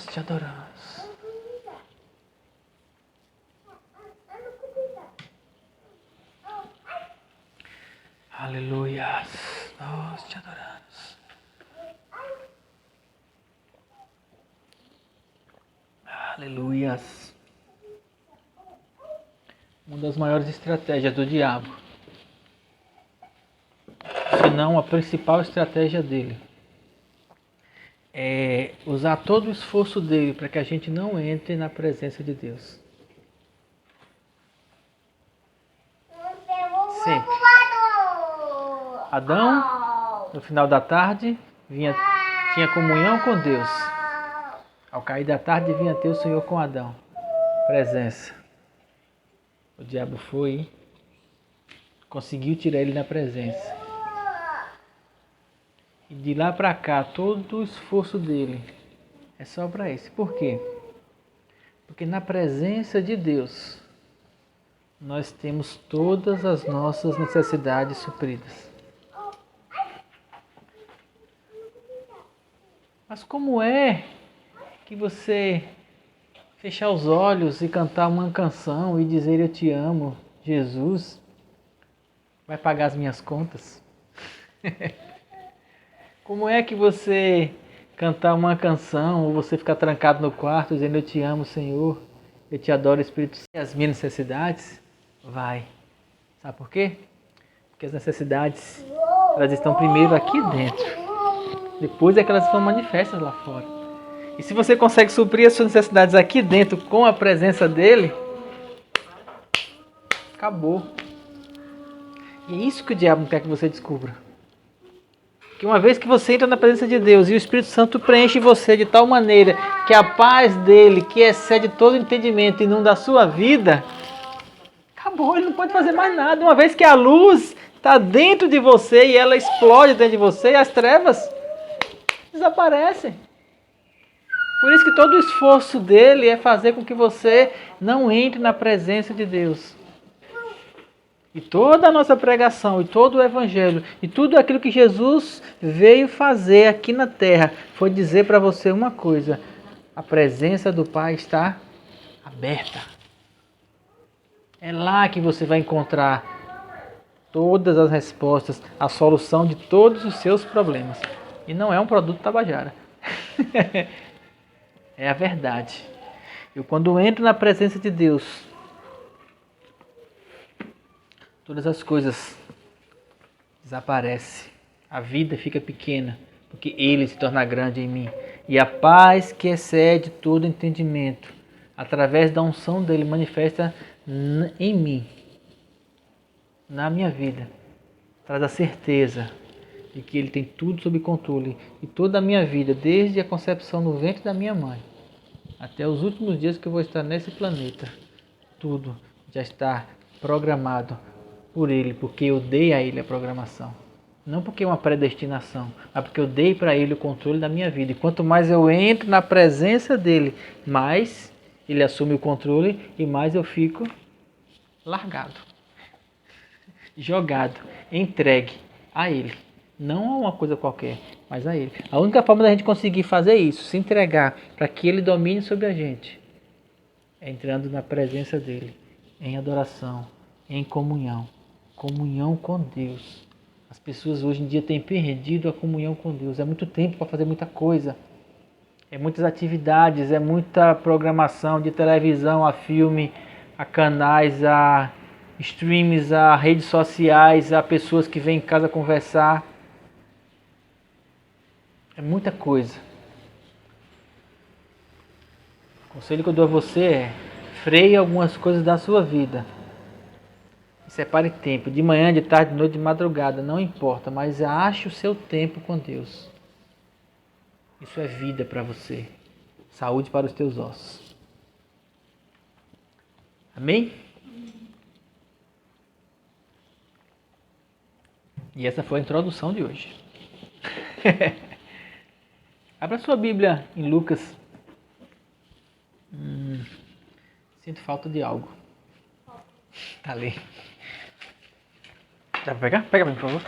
Nós te adoramos. Aleluia. Nós te adoramos. Aleluia. Uma das maiores estratégias do diabo, se não a principal estratégia dele, é usar todo o esforço dele para que a gente não entre na presença de Deus. Sempre. Adão, no final da tarde, tinha comunhão com Deus. Ao cair da tarde, vinha ter o Senhor com Adão. Presença. O diabo foi, conseguiu tirar ele da presença. E de lá para cá, todo o esforço dele é só para isso. Por quê? Porque na presença de Deus, nós temos todas as nossas necessidades supridas. Mas como é que você fechar os olhos e cantar uma canção e dizer eu te amo, Jesus, vai pagar as minhas contas? Como é que você cantar uma canção ou você ficar trancado no quarto dizendo eu te amo, Senhor, eu te adoro, Espírito Santo, as minhas necessidades? Vai. Sabe por quê? Porque as necessidades, elas estão primeiro aqui dentro. Depois é que elas são manifestas lá fora. E se você consegue suprir as suas necessidades aqui dentro com a presença dele, acabou. E é isso que o diabo não quer que você descubra. Que uma vez que você entra na presença de Deus e o Espírito Santo preenche você de tal maneira que a paz dele, que excede todo entendimento, inunda a sua vida, acabou, ele não pode fazer mais nada. Uma vez que a luz está dentro de você e ela explode dentro de você, as trevas desaparecem. Por isso que todo o esforço dele é fazer com que você não entre na presença de Deus. E toda a nossa pregação, e todo o Evangelho, e tudo aquilo que Jesus veio fazer aqui na terra, foi dizer para você uma coisa: a presença do Pai está aberta. É lá que você vai encontrar todas as respostas, a solução de todos os seus problemas. E não é um produto Tabajara. É a verdade. Eu quando entro na presença de Deus, todas as coisas desaparecem. A vida fica pequena, porque Ele se torna grande em mim. E a paz que excede todo entendimento, através da unção dEle, manifesta em mim, na minha vida. Traz a certeza de que Ele tem tudo sob controle. E toda a minha vida, desde a concepção no ventre da minha mãe, até os últimos dias que eu vou estar nesse planeta, tudo já está programado por Ele, porque eu dei a Ele a programação. Não porque é uma predestinação, mas porque eu dei para Ele o controle da minha vida. E quanto mais eu entro na presença dEle, mais Ele assume o controle e mais eu fico largado, jogado, entregue a Ele. Não a uma coisa qualquer, mas a Ele. A única forma da gente conseguir fazer isso, se entregar para que Ele domine sobre a gente, é entrando na presença dEle, em adoração, em comunhão. Comunhão com Deus. As pessoas hoje em dia têm perdido a comunhão com Deus. É muito tempo para fazer muita coisa. É muitas atividades, é muita programação de televisão, a filme, a canais, a streams, a redes sociais, a pessoas que vêm em casa conversar. É muita coisa. O conselho que eu dou a você é: freie algumas coisas da sua vida. Separe tempo, de manhã, de tarde, de noite, de madrugada, não importa, mas ache o seu tempo com Deus. Isso é vida para você, saúde para os teus ossos. Amém? E essa foi a introdução de hoje. Abra sua Bíblia em Lucas. Sinto falta de algo. Tá ali. Dá pra pegar? Pega pra mim, por favor.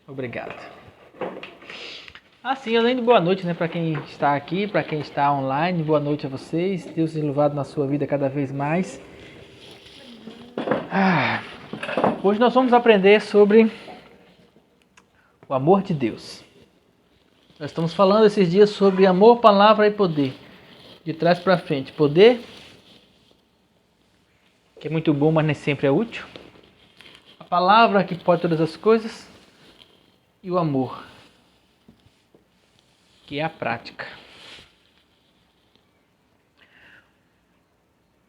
Obrigado. Assim, além de boa noite, né, para quem está aqui, para quem está online, boa noite a vocês. Deus seja louvado na sua vida cada vez mais. Hoje nós vamos aprender sobre o amor de Deus. Nós estamos falando esses dias sobre amor, palavra e poder. De trás para frente. Poder, que é muito bom, mas nem sempre é útil. A palavra, que pode todas as coisas. E o amor, que é a prática.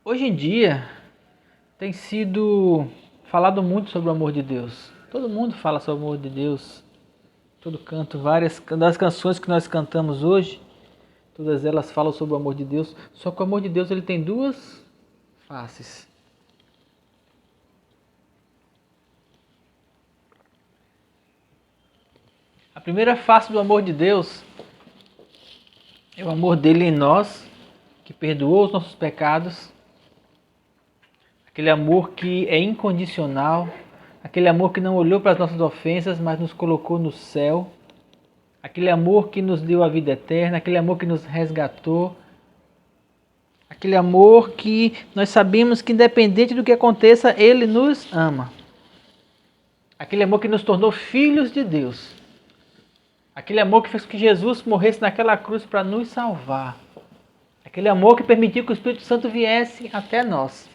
Hoje em dia, tem sido falado muito sobre o amor de Deus. Todo mundo fala sobre o amor de Deus. Todo canto, várias das canções que nós cantamos hoje, todas elas falam sobre o amor de Deus. Só que o amor de Deus ele tem duas faces. A primeira face do amor de Deus é o amor dele em nós, que perdoou os nossos pecados. Aquele amor que é incondicional, aquele amor que não olhou para as nossas ofensas, mas nos colocou no céu. Aquele amor que nos deu a vida eterna, aquele amor que nos resgatou. Aquele amor que nós sabemos que independente do que aconteça, Ele nos ama. Aquele amor que nos tornou filhos de Deus. Aquele amor que fez com que Jesus morresse naquela cruz para nos salvar. Aquele amor que permitiu que o Espírito Santo viesse até nós.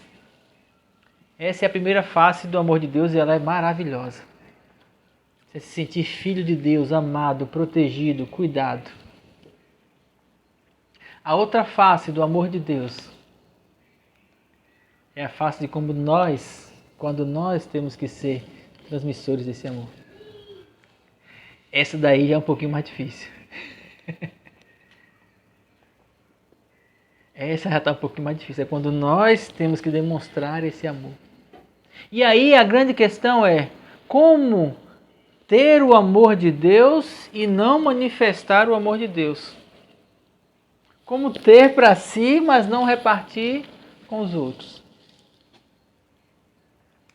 Essa é a primeira face do amor de Deus e ela é maravilhosa. Você se sentir filho de Deus, amado, protegido, cuidado. A outra face do amor de Deus é a face de como nós, quando nós temos que ser transmissores desse amor. Essa daí já é um pouquinho mais difícil. Essa já está um pouquinho mais difícil. É quando nós temos que demonstrar esse amor. E aí a grande questão é como ter o amor de Deus e não manifestar o amor de Deus. Como ter para si, mas não repartir com os outros.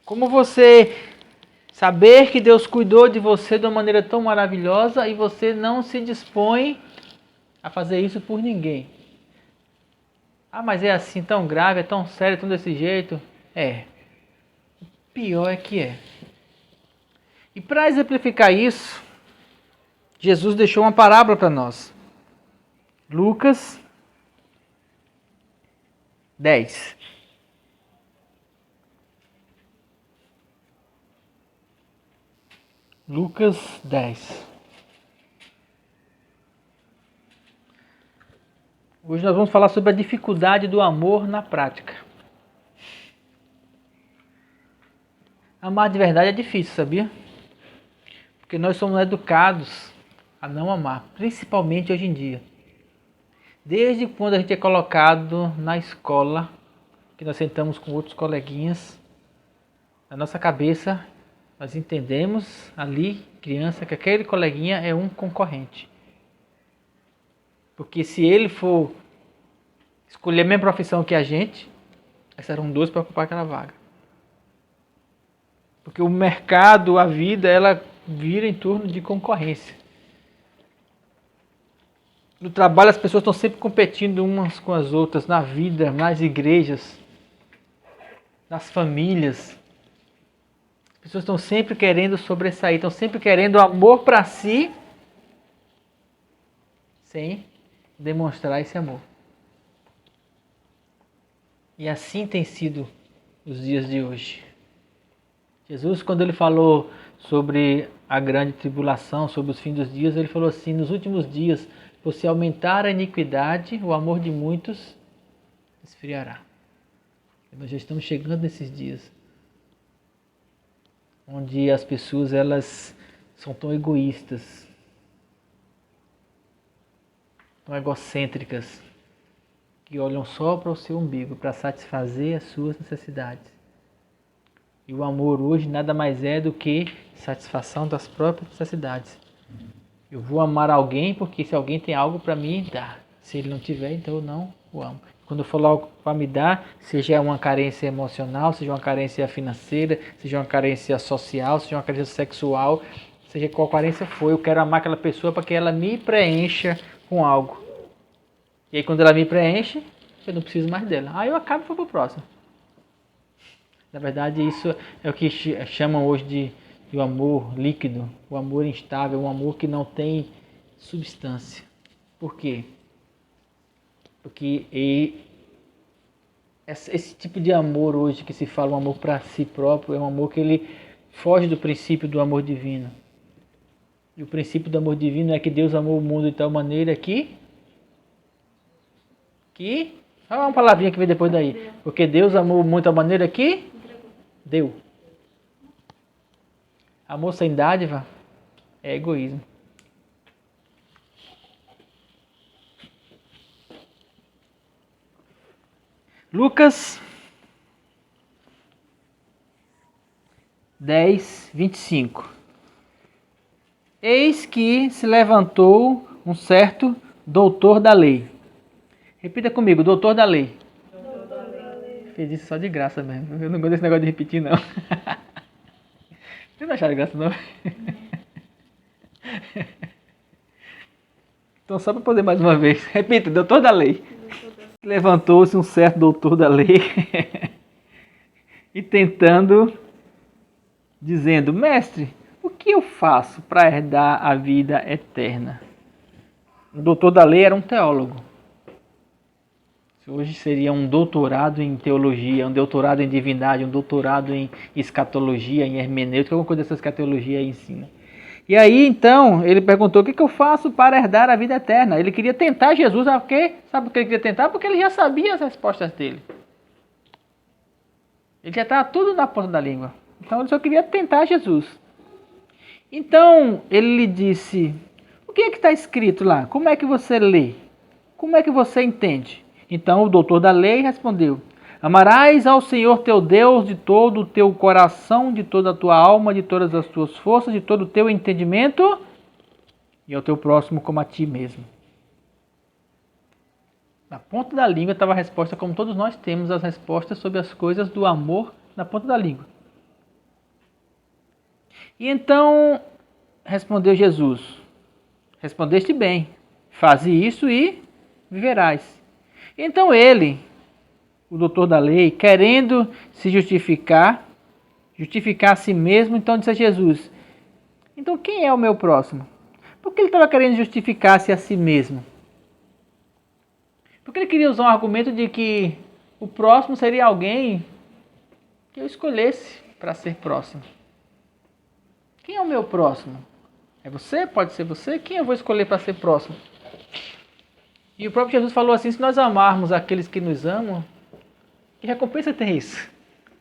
Como você saber que Deus cuidou de você de uma maneira tão maravilhosa e você não se dispõe a fazer isso por ninguém. Ah, mas é assim tão grave, é tão sério, tão desse jeito? É. O pior é que é. E para exemplificar isso, Jesus deixou uma parábola para nós. Lucas 10. Lucas 10. Hoje nós vamos falar sobre a dificuldade do amor na prática. Amar de verdade é difícil, sabia? Porque nós somos educados a não amar, principalmente hoje em dia. Desde quando a gente é colocado na escola, que nós sentamos com outros coleguinhas, na nossa cabeça nós entendemos ali, criança, que aquele coleguinha é um concorrente. Porque se ele for escolher a mesma profissão que a gente, serão dois para ocupar aquela vaga. Porque o mercado, a vida, ela vira em torno de concorrência. No trabalho as pessoas estão sempre competindo umas com as outras, na vida, nas igrejas, nas famílias. As pessoas estão sempre querendo sobressair, estão sempre querendo amor para si, sem demonstrar esse amor. E assim tem sido os dias de hoje. Jesus, quando ele falou sobre a grande tribulação, sobre os fins dos dias, ele falou assim: nos últimos dias, se aumentar a iniquidade, o amor de muitos esfriará. Nós já estamos chegando nesses dias, onde as pessoas elas são tão egoístas, tão egocêntricas, que olham só para o seu umbigo, para satisfazer as suas necessidades. E o amor hoje nada mais é do que satisfação das próprias necessidades. Eu vou amar alguém porque se alguém tem algo para me dar. Se ele não tiver, então eu não o amo. Quando eu for algo para me dar, seja uma carência emocional, seja uma carência financeira, seja uma carência social, seja uma carência sexual, seja qual carência for, eu quero amar aquela pessoa para que ela me preencha com algo. E aí quando ela me preenche, eu não preciso mais dela. Aí eu acabo e vou pro próximo. Na verdade, isso é o que chamam hoje de o amor líquido, o amor instável, um amor que não tem substância. Por quê? Porque esse tipo de amor hoje que se fala, um amor para si próprio, é um amor que ele foge do princípio do amor divino. E o princípio do amor divino é que Deus amou o mundo de tal maneira que olha uma palavrinha que vem depois daí. Porque Deus amou o mundo de tal maneira que deu. Amor sem dádiva é egoísmo. Lucas 10, 25. Eis que se levantou um certo doutor da lei. Repita comigo, doutor da lei. Fez isso só de graça mesmo. Eu não gosto desse negócio de repetir, não. Vocês não acharam graça, não? Então, só para poder mais uma vez. Repita, doutor da lei. Levantou-se um certo doutor da lei e tentando, dizendo, mestre, o que eu faço para herdar a vida eterna? O doutor da lei era um teólogo. Hoje seria um doutorado em teologia, um doutorado em divindade, um doutorado em escatologia, em hermenêutica, alguma coisa dessas que a teologia ensina. E aí, então, ele perguntou, o que eu faço para herdar a vida eterna? Ele queria tentar Jesus, porque, sabe por que ele queria tentar? Porque ele já sabia as respostas dele. Ele já estava tudo na ponta da língua. Então, ele só queria tentar Jesus. Então, ele lhe disse, o que é que está escrito lá? Como é que você lê? Como é que você entende? Então o doutor da lei respondeu, amarás ao Senhor teu Deus de todo o teu coração, de toda a tua alma, de todas as tuas forças, de todo o teu entendimento, e ao teu próximo como a ti mesmo. Na ponta da língua estava a resposta, como todos nós temos as respostas sobre as coisas do amor na ponta da língua. E então respondeu Jesus, respondeste bem, faze isso e viverás. Então ele, o doutor da lei, querendo se justificar a si mesmo, então disse a Jesus, então quem é o meu próximo? Por que ele estava querendo justificar-se a si mesmo? Porque ele queria usar um argumento de que o próximo seria alguém que eu escolhesse para ser próximo. Quem é o meu próximo? É você? Pode ser você? Quem eu vou escolher para ser próximo? E o próprio Jesus falou assim, se nós amarmos aqueles que nos amam, que recompensa tem isso?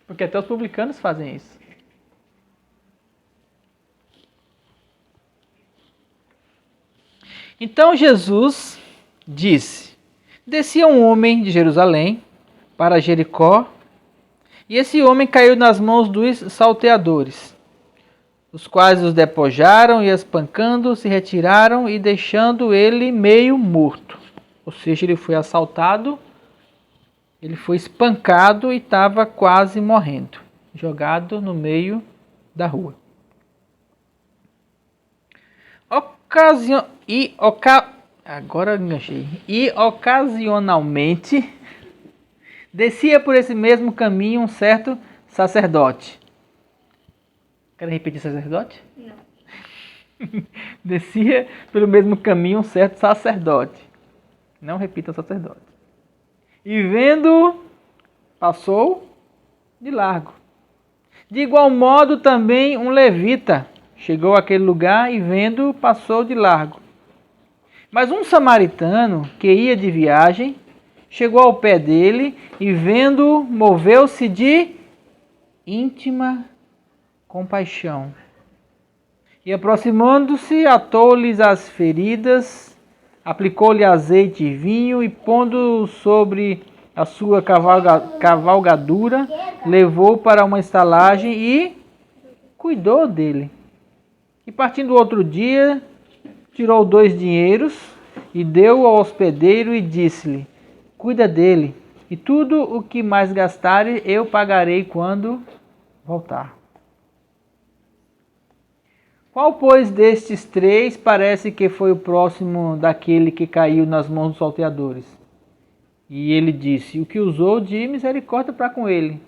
Porque até os publicanos fazem isso. Então Jesus disse, descia um homem de Jerusalém para Jericó, e esse homem caiu nas mãos dos salteadores, os quais os despojaram e espancando se retiraram e deixando ele meio morto. Ou seja, ele foi assaltado, ele foi espancado e estava quase morrendo, jogado no meio da rua. E ocasionalmente descia por esse mesmo caminho um certo sacerdote. Querem repetir sacerdote? Não. Descia pelo mesmo caminho um certo sacerdote. Não repita sacerdote. E vendo, passou de largo. De igual modo também um levita chegou àquele lugar e vendo, passou de largo. Mas um samaritano que ia de viagem chegou ao pé dele e vendo, moveu-se de íntima compaixão. E aproximando-se, atou-lhes as feridas, aplicou-lhe azeite e vinho e pondo sobre a sua cavalgadura, levou para uma estalagem e cuidou dele. E partindo outro dia, tirou 2 dinheiros e deu ao hospedeiro e disse-lhe, cuida dele, e tudo o que mais gastares eu pagarei quando voltar. Qual, pois, destes três parece que foi o próximo daquele que caiu nas mãos dos salteadores? E ele disse: o que usou de misericórdia para com ele.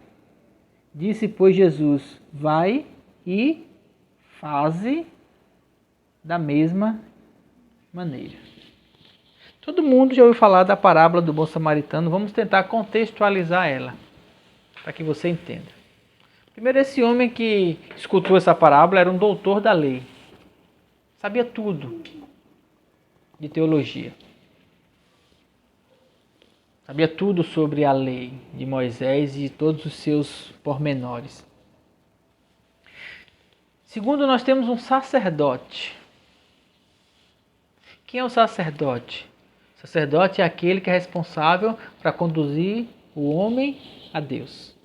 Disse, pois, Jesus: vai e faze da mesma maneira. Todo mundo já ouviu falar da parábola do bom samaritano. Vamos tentar contextualizar ela, para que você entenda. Primeiro, esse homem que escutou essa parábola era um doutor da lei. Sabia tudo de teologia. Sabia tudo sobre a lei de Moisés e todos os seus pormenores. Segundo, nós temos um sacerdote. Quem é o sacerdote? O sacerdote é aquele que é responsável para conduzir o homem a Deus.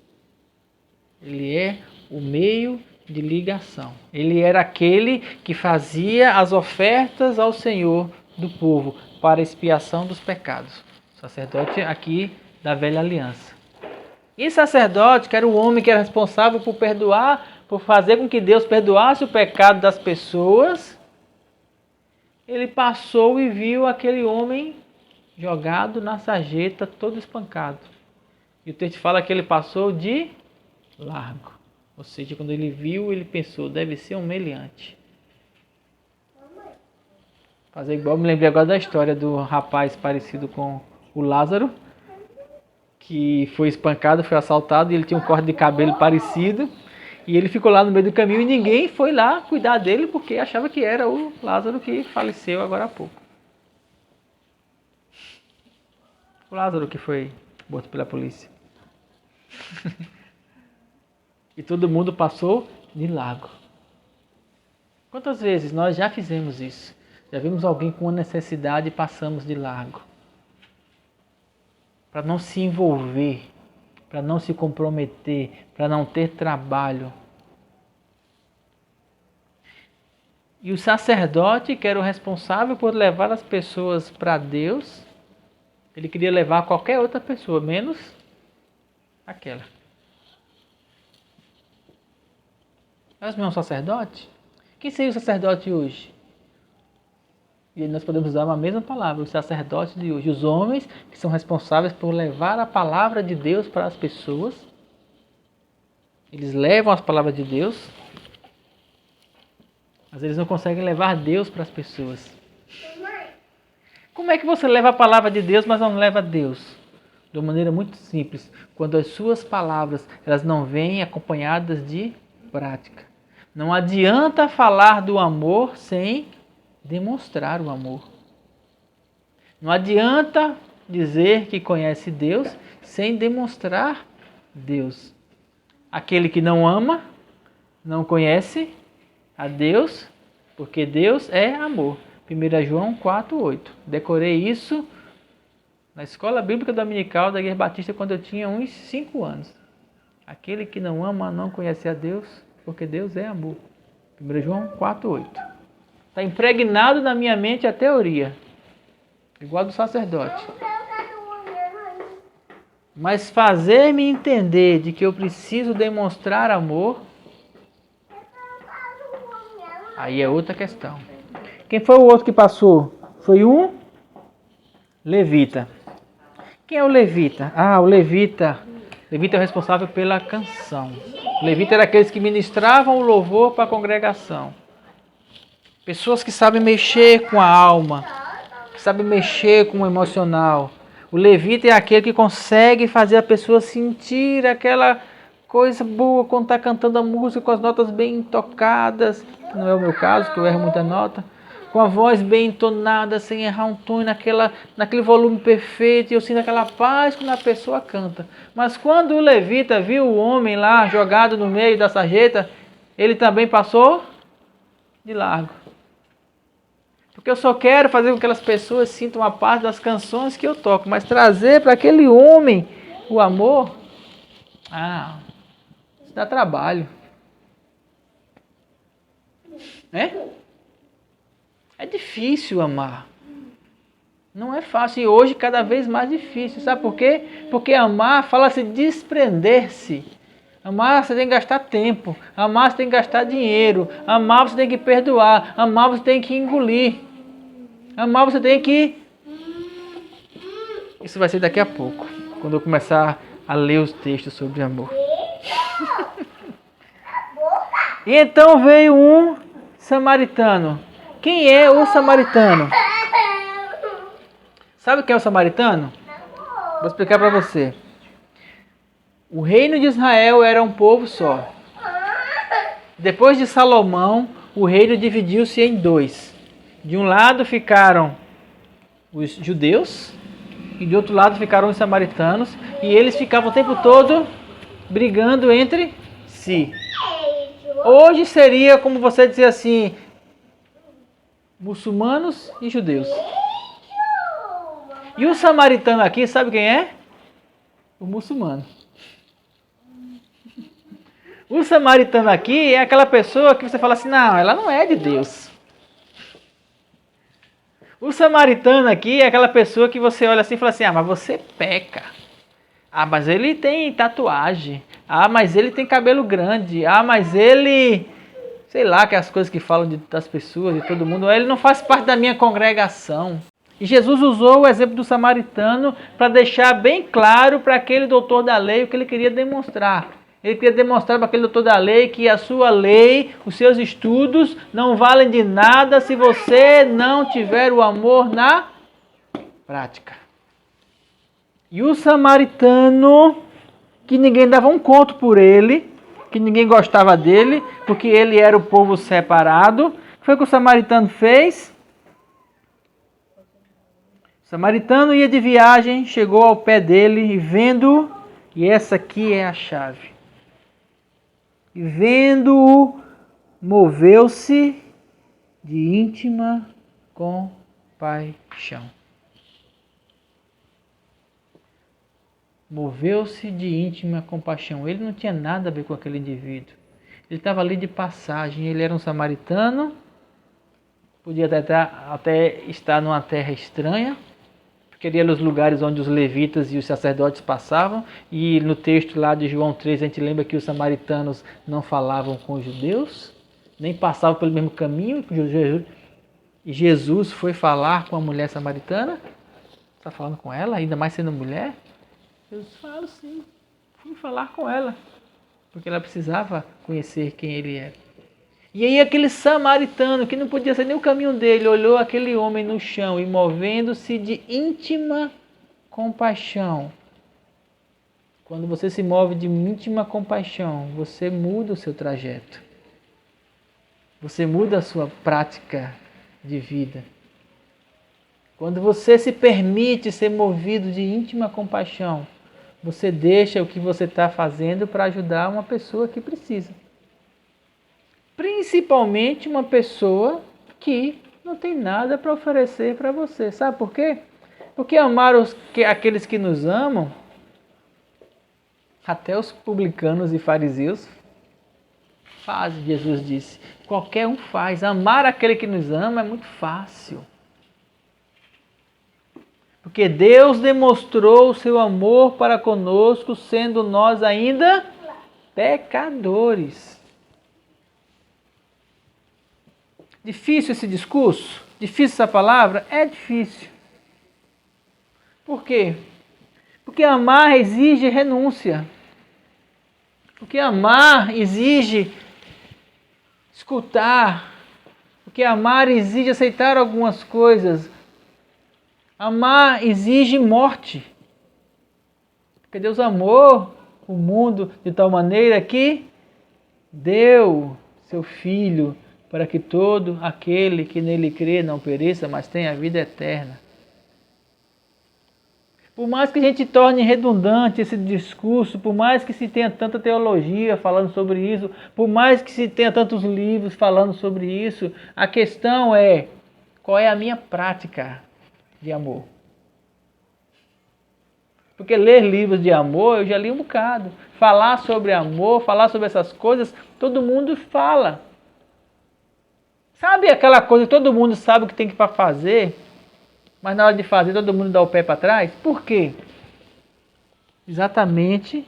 Ele é o meio de ligação. Ele era aquele que fazia as ofertas ao Senhor do povo para expiação dos pecados. O sacerdote aqui da velha aliança. E sacerdote, que era o homem que era responsável por perdoar, por fazer com que Deus perdoasse o pecado das pessoas, ele passou e viu aquele homem jogado na sarjeta, todo espancado. E o texto fala que ele passou de largo. Ou seja, quando ele viu, ele pensou, deve ser um meliante. Fazer igual, me lembrei agora da história do rapaz parecido com o Lázaro, que foi espancado, foi assaltado, e ele tinha um corte de cabelo parecido, e ele ficou lá no meio do caminho e ninguém foi lá cuidar dele, porque achava que era o Lázaro que faleceu agora há pouco. O Lázaro que foi morto pela polícia. E todo mundo passou de largo. Quantas vezes nós já fizemos isso? Já vimos alguém com uma necessidade e passamos de largo. Para não se envolver, para não se comprometer, para não ter trabalho. E o sacerdote, que era o responsável por levar as pessoas para Deus, ele queria levar qualquer outra pessoa, menos aquela. Nós não é um sacerdote? Quem seria o sacerdote hoje? E nós podemos usar uma mesma palavra, o sacerdote de hoje. Os homens que são responsáveis por levar a palavra de Deus para as pessoas. Eles levam as palavras de Deus, mas eles não conseguem levar Deus para as pessoas. Como é que você leva a palavra de Deus, mas não leva Deus? De uma maneira muito simples. Quando as suas palavras elas não vêm acompanhadas de prática. Não adianta falar do amor sem demonstrar o amor. Não adianta dizer que conhece Deus sem demonstrar Deus. Aquele que não ama, não conhece a Deus, porque Deus é amor. 1 João 4,8. Decorei isso na Escola Bíblica Dominical da Igreja Batista quando eu tinha uns 5 anos. Aquele que não ama, não conhece a Deus, porque Deus é amor. 1 João 4,8. Está impregnado na minha mente a teoria, igual do sacerdote. Mas fazer-me entender de que eu preciso demonstrar amor, aí é outra questão. Quem foi o outro que passou? Foi um levita. Quem é o levita? O levita. Levita é o responsável pela canção. O levita era aqueles que ministravam o louvor para a congregação. Pessoas que sabem mexer com a alma, que sabem mexer com o emocional. O levita é aquele que consegue fazer a pessoa sentir aquela coisa boa quando está cantando a música com as notas bem tocadas, que não é o meu caso, que eu erro muita nota, com a voz bem entonada, sem errar um tom, naquele volume perfeito, e eu sinto aquela paz quando a pessoa canta. Mas quando o levita viu o homem lá jogado no meio da sarjeta, ele também passou de largo. Porque eu só quero fazer com que aquelas pessoas sintam a paz das canções que eu toco, mas trazer para aquele homem o amor, isso dá trabalho. É difícil amar. Não é fácil. E hoje cada vez mais difícil. Sabe por quê? Porque amar fala-se desprender-se. Amar você tem que gastar tempo. Amar você tem que gastar dinheiro. Amar você tem que perdoar. Amar você tem que engolir. Amar você tem que... Isso vai ser daqui a pouco, quando eu começar a ler os textos sobre amor. E então veio um samaritano. Quem é o samaritano? Sabe quem é o samaritano? Vou explicar para você. O reino de Israel era um povo só. Depois de Salomão, o reino dividiu-se em dois. De um lado ficaram os judeus e de outro lado ficaram os samaritanos. E eles ficavam o tempo todo brigando entre si. Hoje seria como você dizer assim, muçulmanos e judeus. E o samaritano aqui, sabe quem é? O muçulmano. O samaritano aqui é aquela pessoa que você fala assim, não, ela não é de Deus. O samaritano aqui é aquela pessoa que você olha assim e fala assim, mas você peca. Mas ele tem tatuagem. Mas ele tem cabelo grande. Mas ele... Sei lá, que é as coisas que falam das pessoas, de todo mundo. Ele não faz parte da minha congregação. E Jesus usou o exemplo do samaritano para deixar bem claro para aquele doutor da lei o que ele queria demonstrar. Ele queria demonstrar para aquele doutor da lei que a sua lei, os seus estudos não valem de nada se você não tiver o amor na prática. E o samaritano, que ninguém dava um conto por ele, que ninguém gostava dele, porque ele era o povo separado, o que foi que o samaritano fez? O samaritano ia de viagem, chegou ao pé dele e vendo, e essa aqui é a chave. E vendo-o, moveu-se de íntima compaixão. Moveu-se de íntima compaixão. Ele não tinha nada a ver com aquele indivíduo. Ele estava ali de passagem. Ele era um samaritano. Podia até estar numa terra estranha. Porque ele era os lugares onde os levitas e os sacerdotes passavam. E no texto lá de João 3, a gente lembra que os samaritanos não falavam com os judeus. Nem passavam pelo mesmo caminho. E Jesus foi falar com a mulher samaritana. Está falando com ela, ainda mais sendo mulher? Jesus fala sim. Fui falar com ela. Porque ela precisava conhecer quem ele era. E aí aquele samaritano, que não podia ser nem o caminho dele, olhou aquele homem no chão e movendo-se de íntima compaixão. Quando você se move de íntima compaixão, você muda o seu trajeto. Você muda a sua prática de vida. Quando você se permite ser movido de íntima compaixão, você deixa o que você está fazendo para ajudar uma pessoa que precisa. Principalmente uma pessoa que não tem nada para oferecer para você. Sabe por quê? Porque amar aqueles que nos amam, até os publicanos e fariseus fazem, Jesus disse. Qualquer um faz. Amar aquele que nos ama é muito fácil. Porque Deus demonstrou o seu amor para conosco, sendo nós ainda pecadores. Difícil esse discurso? Difícil essa palavra? É difícil. Por quê? Porque amar exige renúncia. Porque amar exige escutar. Porque amar exige aceitar algumas coisas. Amar exige morte. Porque Deus amou o mundo de tal maneira que deu seu Filho para que todo aquele que nele crê não pereça, mas tenha vida eterna. Por mais que a gente torne redundante esse discurso, por mais que se tenha tanta teologia falando sobre isso, por mais que se tenha tantos livros falando sobre isso, a questão é, qual é a minha prática de amor? Porque ler livros de amor, eu já li um bocado. Falar sobre amor, falar sobre essas coisas, todo mundo fala. Sabe aquela coisa que todo mundo sabe o que tem que fazer, mas na hora de fazer todo mundo dá o pé para trás? Por quê? Exatamente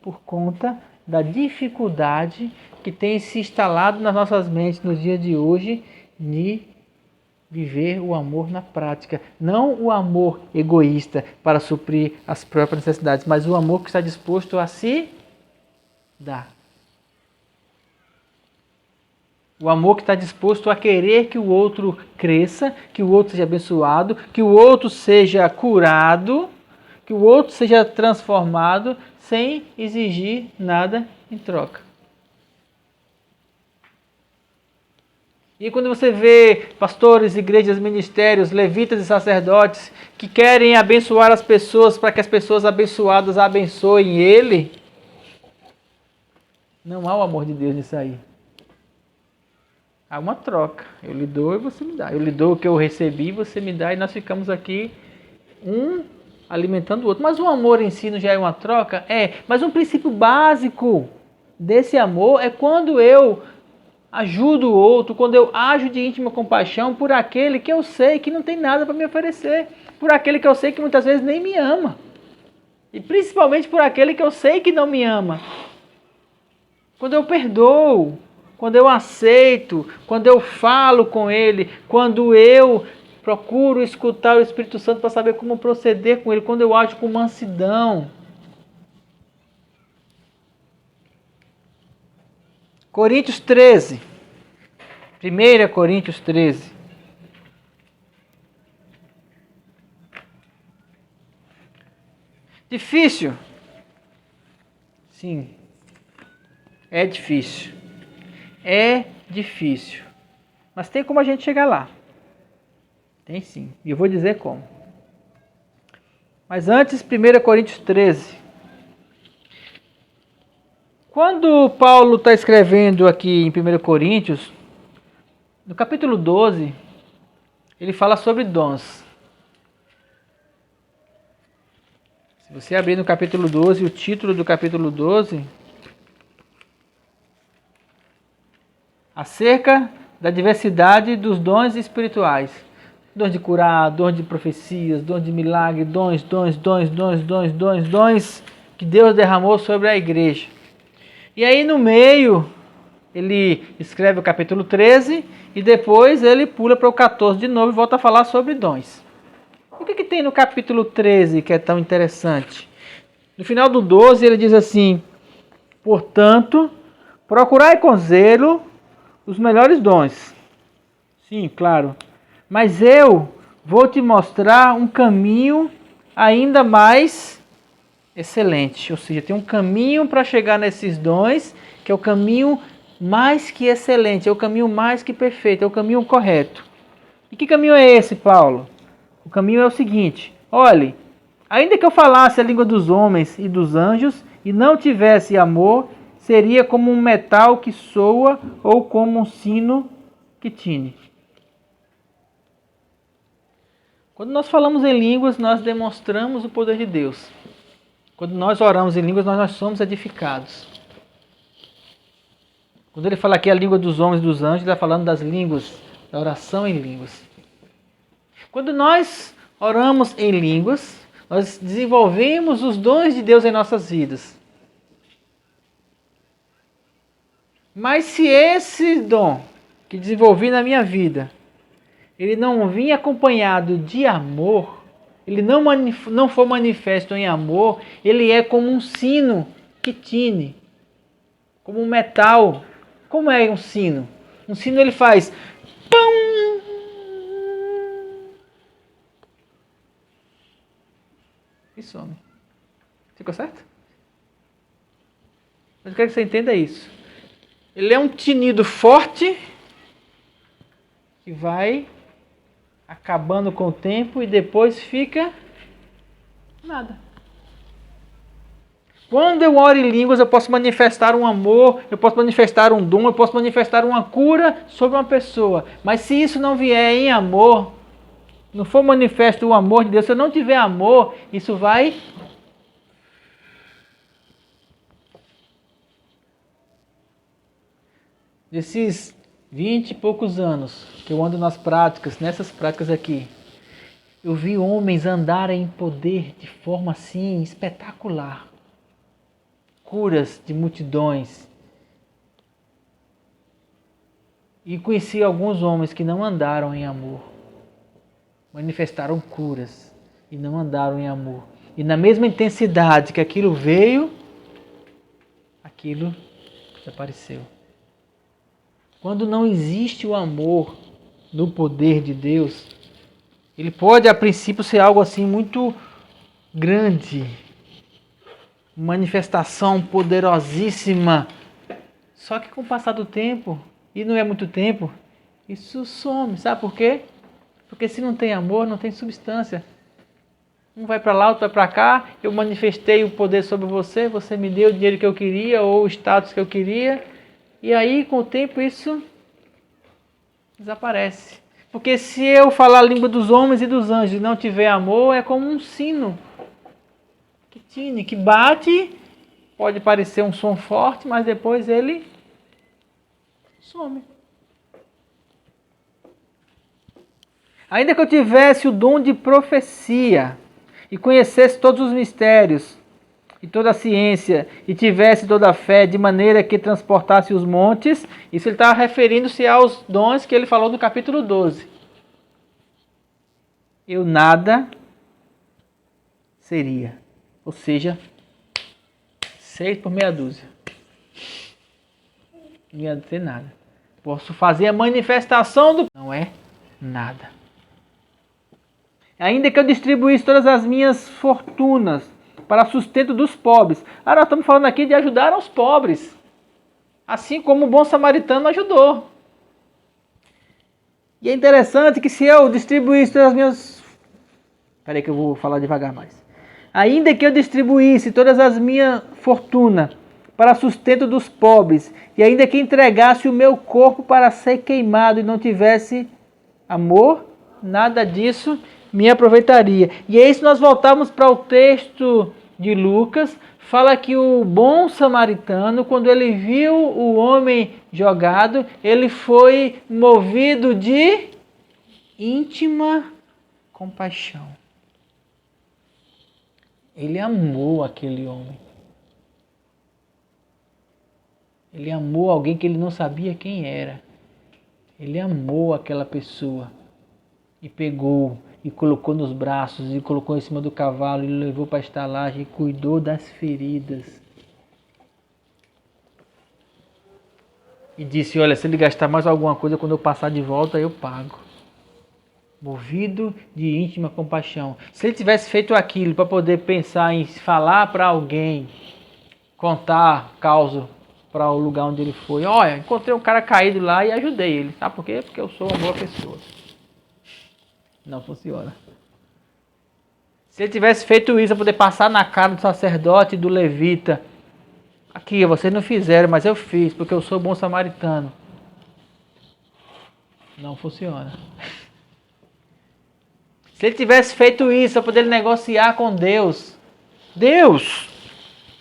por conta da dificuldade que tem se instalado nas nossas mentes no dia de hoje de viver o amor na prática. Não o amor egoísta para suprir as próprias necessidades, mas o amor que está disposto a se dar. O amor que está disposto a querer que o outro cresça, que o outro seja abençoado, que o outro seja curado, que o outro seja transformado, sem exigir nada em troca. E quando você vê pastores, igrejas, ministérios, levitas e sacerdotes que querem abençoar as pessoas para que as pessoas abençoadas abençoem ele, não há o amor de Deus nisso aí. Há uma troca. Eu lhe dou e você me dá. Eu lhe dou o que eu recebi, você me dá, e nós ficamos aqui um alimentando o outro. Mas o amor em si não já é uma troca? É. Mas um princípio básico desse amor é quando eu ajudo o outro, quando eu ajo de íntima compaixão por aquele que eu sei que não tem nada para me oferecer, por aquele que eu sei que muitas vezes nem me ama, e principalmente por aquele que eu sei que não me ama. Quando eu perdoo, quando eu aceito, quando eu falo com ele, quando eu procuro escutar o Espírito Santo para saber como proceder com ele, quando eu ajo com mansidão. Coríntios 13. 1 Coríntios 13. Difícil? Sim. É difícil. É difícil. Mas tem como a gente chegar lá. Tem sim. E eu vou dizer como. Mas antes, 1 Coríntios 13. Quando Paulo está escrevendo aqui em 1 Coríntios, no capítulo 12, ele fala sobre dons. Se você abrir no capítulo 12, o título do capítulo 12, acerca da diversidade dos dons espirituais. Dons de curar, dons de profecias, dons de milagre, dons que Deus derramou sobre a igreja. E aí no meio, ele escreve o capítulo 13 e depois ele pula para o 14 de novo e volta a falar sobre dons. O que tem no capítulo 13 que é tão interessante? No final do 12 ele diz assim: portanto, procurai com zelo os melhores dons. Sim, claro. Mas eu vou te mostrar um caminho ainda mais excelente. Ou seja, tem um caminho para chegar nesses dons, que é o caminho mais que excelente, é o caminho mais que perfeito, é o caminho correto. E que caminho é esse, Paulo? O caminho é o seguinte: olhe, ainda que eu falasse a língua dos homens e dos anjos e não tivesse amor, seria como um metal que soa ou como um sino que tine. Quando nós falamos em línguas, nós demonstramos o poder de Deus. Quando nós oramos em línguas, nós somos edificados. Quando ele fala aqui a língua dos homens e dos anjos, ele está falando das línguas, da oração em línguas. Quando nós oramos em línguas, nós desenvolvemos os dons de Deus em nossas vidas. Mas se esse dom que desenvolvi na minha vida, ele não vinha acompanhado de amor, ele não for manifesto em amor, ele é como um sino que tine, como um metal. Como é um sino? Um sino ele faz pum, e some. Ficou certo? Mas eu quero que você entenda isso. Ele é um tinido forte que vai acabando com o tempo e depois fica nada. Quando eu oro em línguas, eu posso manifestar um amor, eu posso manifestar um dom, eu posso manifestar uma cura sobre uma pessoa. Mas se isso não vier em amor, não for manifesto o amor de Deus, se eu não tiver amor, isso vai... Desses 20 e poucos anos que eu ando nas práticas, nessas práticas aqui, eu vi homens andarem em poder de forma assim espetacular. curas de multidões. E conheci alguns homens que não andaram em amor. Manifestaram curas e não andaram em amor. E na mesma intensidade que aquilo veio, aquilo desapareceu. Quando não existe o amor no poder de Deus, ele pode a princípio ser algo assim muito grande, manifestação poderosíssima. Só que com o passar do tempo, e não é muito tempo, isso some. Sabe por quê? Porque se não tem amor, não tem substância. Um vai para lá, outro vai para cá. Eu manifestei o poder sobre você, você me deu o dinheiro que eu queria ou o status que eu queria. E aí, com o tempo, isso desaparece. Porque se eu falar a língua dos homens e dos anjos e não tiver amor, é como um sino que tine, que bate. Pode parecer um som forte, mas depois ele some. Ainda que eu tivesse o dom de profecia e conhecesse todos os mistérios e toda a ciência e tivesse toda a fé de maneira que transportasse os montes, isso ele está referindo-se aos dons que ele falou no capítulo 12. Eu nada seria. Ou seja, 6 por meia dúzia. Não ia ter nada. Posso fazer a manifestação do... Não é nada. Ainda que eu distribuísse todas as minhas fortunas para sustento dos pobres. Nós estamos falando aqui de ajudar aos pobres. Assim como o bom samaritano ajudou. E é interessante que se eu distribuísse todas as minhas... Espera aí que eu vou falar devagar mais. Ainda que eu distribuísse todas as minhas fortunas para sustento dos pobres, e ainda que entregasse o meu corpo para ser queimado e não tivesse amor, nada disso me aproveitaria. E aí, se nós voltarmos para o texto de Lucas, fala que o bom samaritano, quando ele viu o homem jogado, ele foi movido de íntima compaixão. Ele amou aquele homem. Ele amou alguém que ele não sabia quem era. Ele amou aquela pessoa. E pegou, e colocou nos braços, e colocou em cima do cavalo, e levou para a estalagem, e cuidou das feridas. E disse, olha, se ele gastar mais alguma coisa, quando eu passar de volta, eu pago. Movido de íntima compaixão. Se ele tivesse feito aquilo para poder pensar em falar para alguém, contar causa para o lugar onde ele foi. Olha, encontrei um cara caído lá e ajudei ele. Sabe por quê? Porque eu sou uma boa pessoa. Não funciona. Se ele tivesse feito isso para poder passar na cara do sacerdote e do levita. Aqui, vocês não fizeram, mas eu fiz, porque eu sou bom samaritano. Não funciona. Se ele tivesse feito isso para poder negociar com Deus. Deus,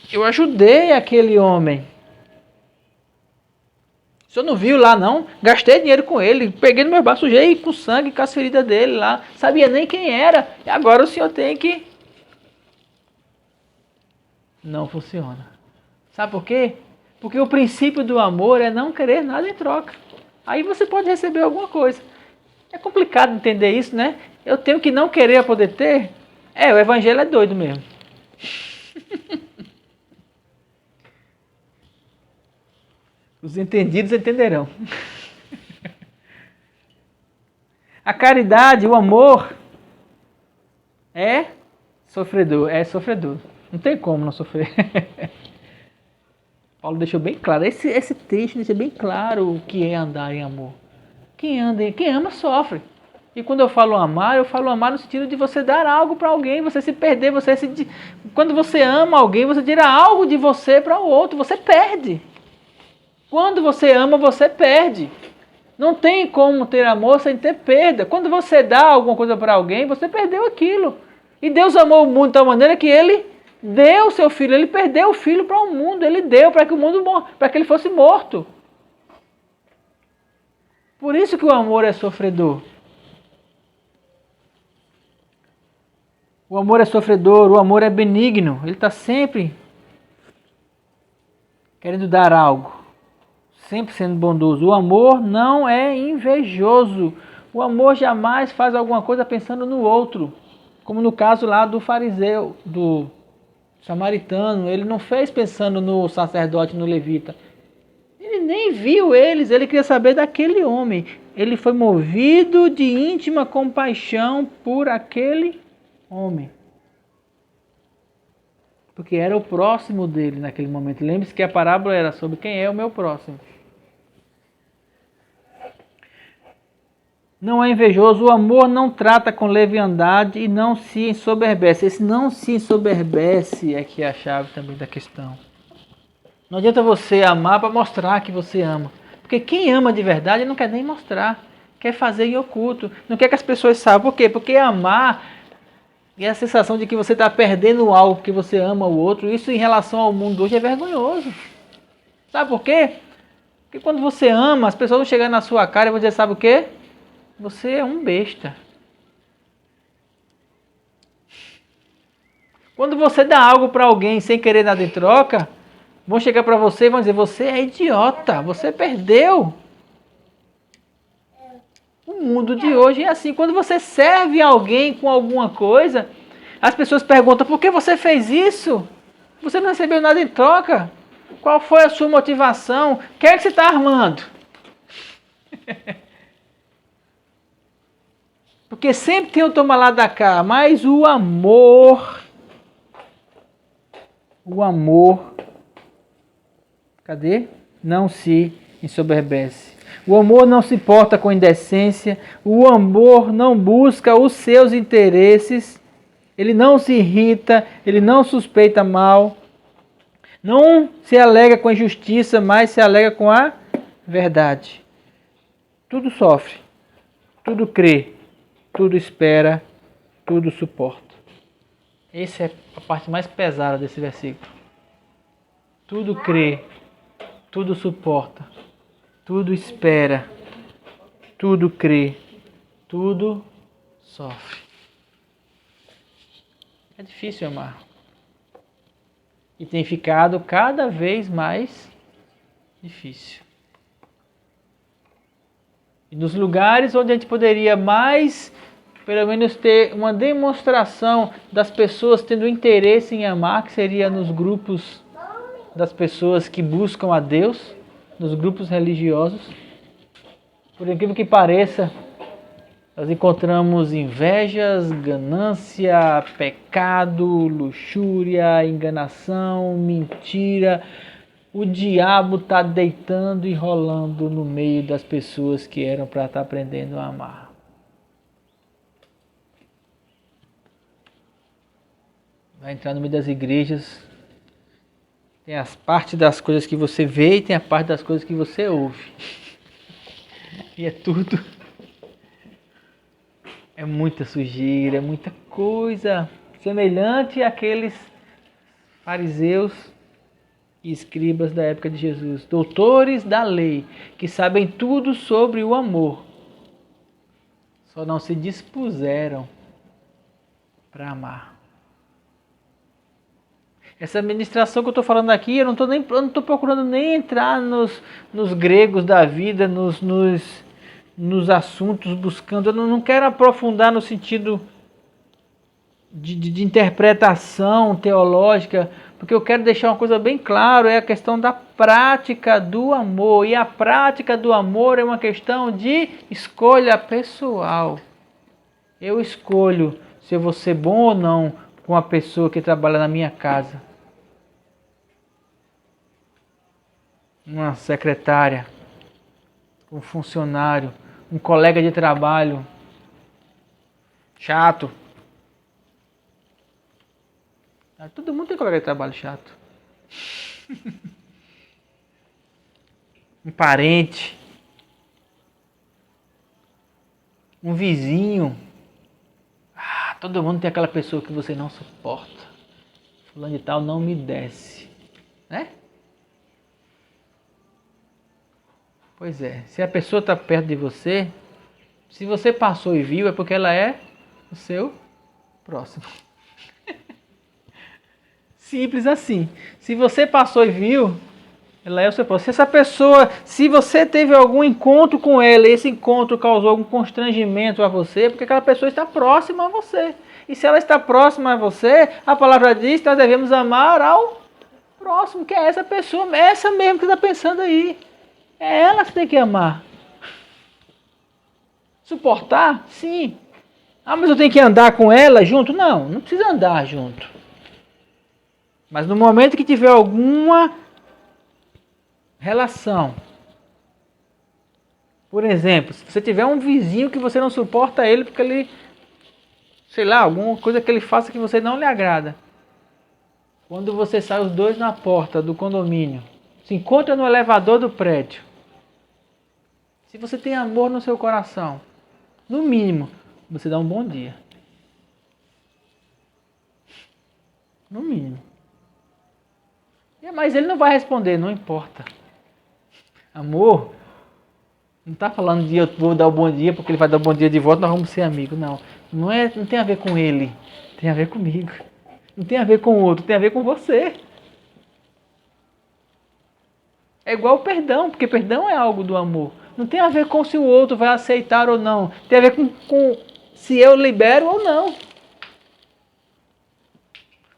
eu ajudei aquele homem. O senhor não viu lá não? Gastei dinheiro com ele, peguei no meu braço, sujei com sangue, com as feridas dele lá. Sabia nem quem era. E agora o senhor tem que... Não funciona. Sabe por quê? Porque o princípio do amor é não querer nada em troca. Aí você pode receber alguma coisa. É complicado entender isso, né? Eu tenho que não querer poder ter. O evangelho é doido mesmo. Os entendidos entenderão. A caridade, o amor é sofredor. É sofredor. Não tem como não sofrer. Paulo deixou bem claro. Esse texto deixa bem claro o que é andar em amor. Quem ama sofre. E quando eu falo amar no sentido de você dar algo para alguém, você se perder, quando você ama alguém, você tira algo de você para o outro, você perde. Quando você ama, você perde. Não tem como ter amor sem ter perda. Quando você dá alguma coisa para alguém, você perdeu aquilo. E Deus amou o mundo de tal maneira que Ele deu o seu filho. Ele perdeu o filho para o mundo. Ele deu para que o mundo para que ele fosse morto. Por isso que o amor é sofredor. O amor é sofredor, o amor é benigno. Ele está sempre querendo dar algo, sempre sendo bondoso. O amor não é invejoso. O amor jamais faz alguma coisa pensando no outro. Como no caso lá do fariseu, do samaritano. Ele não fez pensando no sacerdote, no levita. Ele nem viu eles, ele queria saber daquele homem. Ele foi movido de íntima compaixão por aquele homem. Porque era o próximo dele naquele momento. Lembre-se que a parábola era sobre quem é o meu próximo. Não é invejoso, o amor não trata com leviandade e não se ensoberbece. Esse não se ensoberbece é que é a chave também da questão. Não adianta você amar para mostrar que você ama. Porque quem ama de verdade não quer nem mostrar. Quer fazer em oculto. Não quer que as pessoas saibam. Por quê? Porque amar é a sensação de que você está perdendo algo porque você ama o outro. Isso em relação ao mundo hoje é vergonhoso. Sabe por quê? Porque quando você ama, as pessoas vão chegar na sua cara e vão dizer, sabe o quê? Você é um besta. Quando você dá algo para alguém sem querer nada em troca, vão chegar para você e vão dizer, você é idiota, você perdeu. O mundo de hoje é assim. Quando você serve alguém com alguma coisa, as pessoas perguntam, por que você fez isso? Você não recebeu nada em troca? Qual foi a sua motivação? O que é que você está armando? Porque sempre tem o toma lá da cá, mas o amor, cadê? Não se ensoberbece. O amor não se porta com indecência, o amor não busca os seus interesses, ele não se irrita, ele não suspeita mal, não se alega com a injustiça, mas se alega com a verdade. Tudo sofre, tudo crê, tudo espera, tudo suporta. Essa é a parte mais pesada desse versículo. Tudo crê, tudo suporta, tudo espera, tudo crê, tudo sofre. É difícil amar. E tem ficado cada vez mais difícil. E nos lugares onde a gente poderia mais, pelo menos, ter uma demonstração das pessoas tendo interesse em amar, que seria nos grupos das pessoas que buscam a Deus, nos grupos religiosos. Por incrível que pareça, nós encontramos invejas, ganância, pecado, luxúria, enganação, mentira. O diabo está deitando e rolando no meio das pessoas que eram para estar aprendendo a amar. Vai entrar no meio das igrejas, tem as partes das coisas que você vê e tem a parte das coisas que você ouve. E é tudo. É muita sujeira, é muita coisa. Semelhante àqueles fariseus e escribas da época de Jesus. Doutores da lei, que sabem tudo sobre o amor. Só não se dispuseram para amar. Essa ministração que eu estou falando aqui, eu não estou procurando nem entrar nos gregos da vida, nos assuntos, buscando. Eu não quero aprofundar no sentido de interpretação teológica, porque eu quero deixar uma coisa bem clara, é a questão da prática do amor. E a prática do amor é uma questão de escolha pessoal. Eu escolho se eu vou ser bom ou não com a pessoa que trabalha na minha casa. Uma secretária, um funcionário, um colega de trabalho chato. Todo mundo tem colega de trabalho chato. Um parente, um vizinho. Todo mundo tem aquela pessoa que você não suporta. Fulano de tal não me desce, né? Pois é, se a pessoa está perto de você, se você passou e viu, é porque ela é o seu próximo. Simples assim. Se você passou e viu, Ela é o seu próximo. Se essa pessoa, se você teve algum encontro com ela, e esse encontro causou algum constrangimento a você, porque aquela pessoa está próxima a você. E se ela está próxima a você, a palavra diz que nós devemos amar ao próximo, que é essa pessoa, é essa mesmo que está pensando aí. É ela que você tem que amar. Suportar? Sim. Ah, mas eu tenho que andar com ela junto? Não, não precisa andar junto. Mas no momento que tiver alguma relação, por exemplo, se você tiver um vizinho que você não suporta ele porque ele, sei lá, alguma coisa que ele faça que você não lhe agrada. Quando você sai os dois na porta do condomínio, se encontra no elevador do prédio, se você tem amor no seu coração, no mínimo, você dá um bom dia. No mínimo. Mas ele não vai responder, não importa. Amor, não está falando de eu vou dar o bom dia porque ele vai dar o bom dia de volta, nós vamos ser amigos. Não, não tem a ver com ele, tem a ver comigo. Não tem a ver com o outro, tem a ver com você. É igual o perdão, porque perdão é algo do amor. Não tem a ver com se o outro vai aceitar ou não. Tem a ver com se eu libero ou não.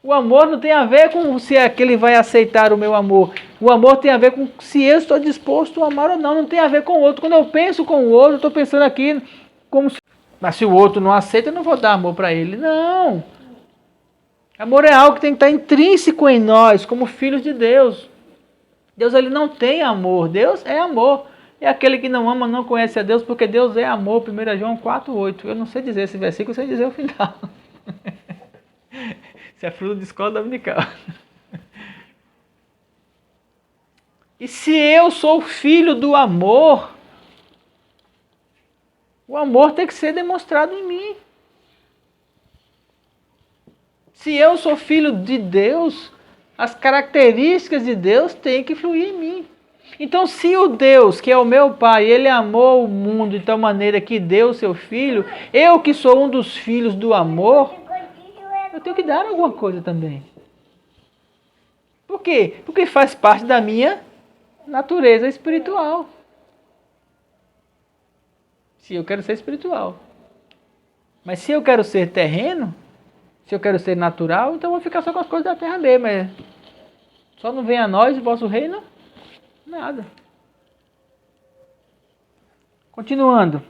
O amor não tem a ver com se aquele vai aceitar o meu amor. O amor tem a ver com se eu estou disposto a amar ou não. Não tem a ver com o outro. Quando eu penso com o outro, eu estou pensando aqui como se... Mas se o outro não aceita, eu não vou dar amor para ele. Não. Amor é algo que tem que estar intrínseco em nós, como filhos de Deus. Deus ele não tem amor. Deus é amor. E aquele que não ama não conhece a Deus, porque Deus é amor. 1 João 4,8. Eu não sei dizer esse versículo, eu sei dizer o final. Isso é fruto de escola dominical. E se eu sou filho do amor, o amor tem que ser demonstrado em mim. Se eu sou filho de Deus, as características de Deus têm que fluir em mim. Então, se o Deus, que é o meu Pai, ele amou o mundo de tal maneira que deu o seu Filho, eu que sou um dos filhos do amor, eu tenho que dar alguma coisa também. Por quê? Porque faz parte da minha natureza espiritual. Se eu quero ser espiritual. Mas se eu quero ser terreno, se eu quero ser natural, então eu vou ficar só com as coisas da terra mesmo. Só não vem a nós o vosso reino, nada. Continuando.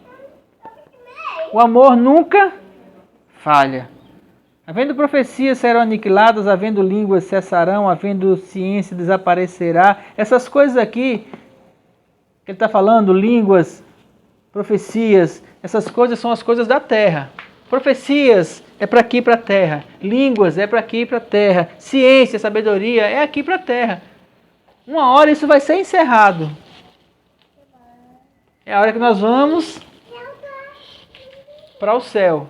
O amor nunca falha. Havendo profecias serão aniquiladas, havendo línguas cessarão, havendo ciência desaparecerá. Essas coisas aqui, que ele está falando, línguas, profecias, essas coisas são as coisas da terra. Profecias é para aqui, para a terra. Línguas é para aqui, para a terra. Ciência, sabedoria é aqui para a terra. Uma hora isso vai ser encerrado. É a hora que nós vamos para o céu.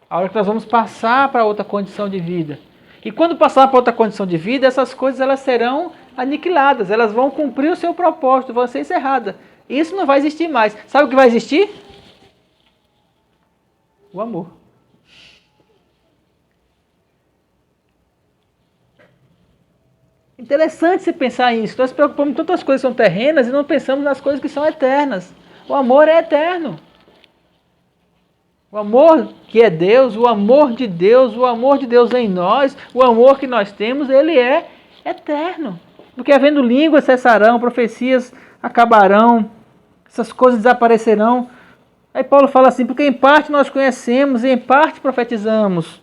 A hora que nós vamos passar para outra condição de vida. E quando passar para outra condição de vida, essas coisas elas serão aniquiladas. Elas vão cumprir o seu propósito, vão ser encerradas. Isso não vai existir mais. Sabe o que vai existir? O amor. Interessante você pensar nisso. Nós nos preocupamos com tantas coisas que são terrenas e não pensamos nas coisas que são eternas. O amor é eterno. O amor que é Deus, o amor de Deus em nós, o amor que nós temos, ele é eterno. Porque havendo línguas cessarão, profecias acabarão, essas coisas desaparecerão. Aí Paulo fala assim, porque em parte nós conhecemos e em parte profetizamos.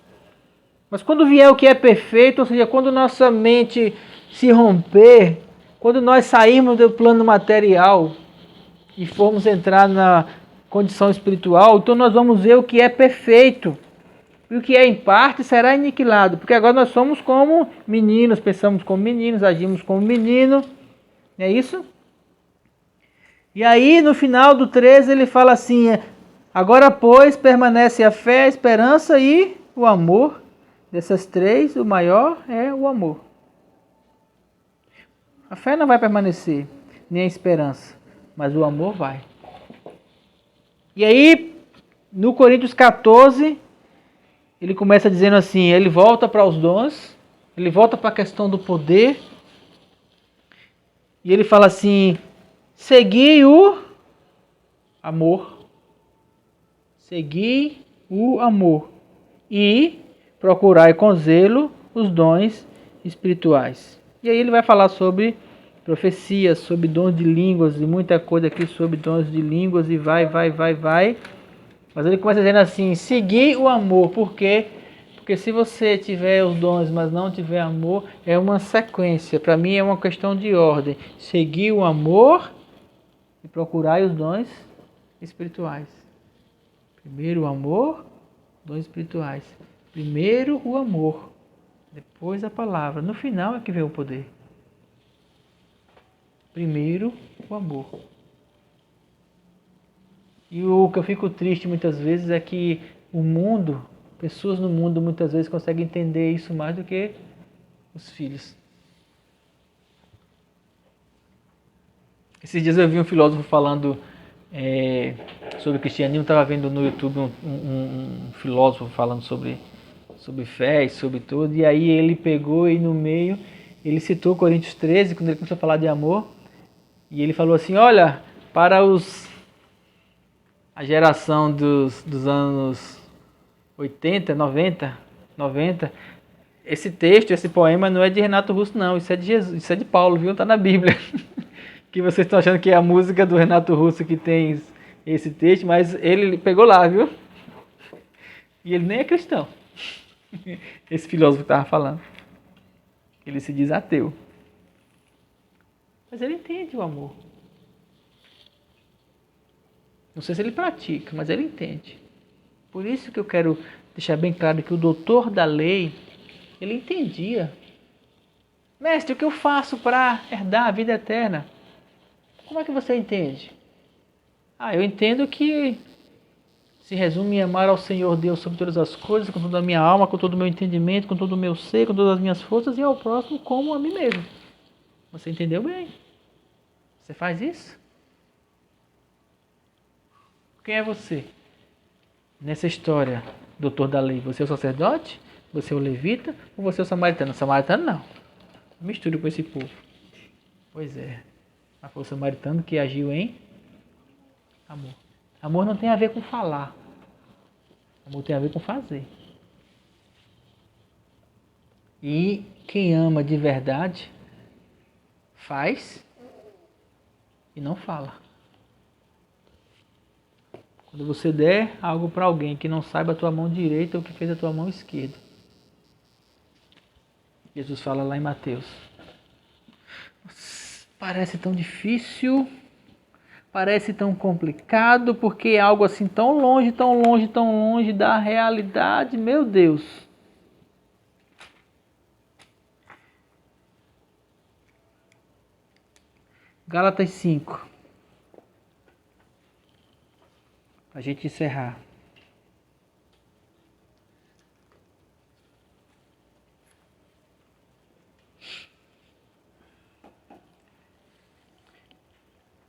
Mas quando vier o que é perfeito, ou seja, quando nossa mente se romper, quando nós sairmos do plano material e formos entrar na condição espiritual, então nós vamos ver o que é perfeito. E o que é em parte será aniquilado. Porque agora nós somos como meninos, pensamos como meninos, agimos como menino. Não é isso? E aí no final do 13 ele fala assim, agora pois permanece a fé, a esperança e o amor. Dessas três, o maior é o amor. A fé não vai permanecer, nem a esperança, mas o amor vai. E aí, no Coríntios 14, ele começa dizendo assim, ele volta para os dons, ele volta para a questão do poder. E ele fala assim: segui o amor. Segui o amor. E procurai com zelo os dons espirituais. E aí ele vai falar sobre profecias, sobre dons de línguas e muita coisa aqui sobre dons de línguas e vai. Mas ele começa dizendo assim: seguir o amor. Por quê? Porque se você tiver os dons, mas não tiver amor, é uma sequência. Para mim é uma questão de ordem. Seguir o amor e procurar os dons espirituais. Primeiro o amor, dons espirituais. Primeiro o amor, depois a palavra. No final é que vem o poder. Primeiro o amor. E o que eu fico triste muitas vezes é que o mundo, pessoas no mundo muitas vezes conseguem entender isso mais do que os filhos. Esses dias eu vi um filósofo falando sobre cristianismo, estava vendo no YouTube um filósofo falando sobre fé e sobre tudo, e aí ele pegou e no meio, ele citou Coríntios 13, quando ele começou a falar de amor, e ele falou assim: olha, para a geração dos anos 80, 90, esse texto, esse poema não é de Renato Russo não, isso é de Jesus, isso é de Paulo, viu? Está na Bíblia. Que vocês estão achando que é a música do Renato Russo que tem esse texto, mas ele pegou lá, viu? E ele nem é cristão. Esse filósofo que estava falando. Ele se diz ateu. Mas ele entende o amor. Não sei se ele pratica, mas ele entende. Por isso que eu quero deixar bem claro que o doutor da lei, ele entendia. Mestre, o que eu faço para herdar a vida eterna? Como é que você entende? Eu entendo que se resume em amar ao Senhor Deus sobre todas as coisas, com toda a minha alma, com todo o meu entendimento, com todo o meu ser, com todas as minhas forças e ao próximo como a mim mesmo. Você entendeu bem? Você faz isso? Quem é você? Nessa história, doutor da lei, você é o sacerdote? Você é o levita? Ou você é o samaritano? O samaritano não. Misture com esse povo. Pois é. Mas foi o samaritano que agiu em amor. Amor não tem a ver com falar. Amor tem a ver com fazer. E quem ama de verdade faz e não fala. Quando você der algo para alguém que não saiba a tua mão direita ou que fez a tua mão esquerda. Jesus fala lá em Mateus. Parece tão difícil, parece tão complicado, porque é algo assim tão longe, tão longe, tão longe da realidade, meu Deus. Gálatas 5. Para a gente encerrar.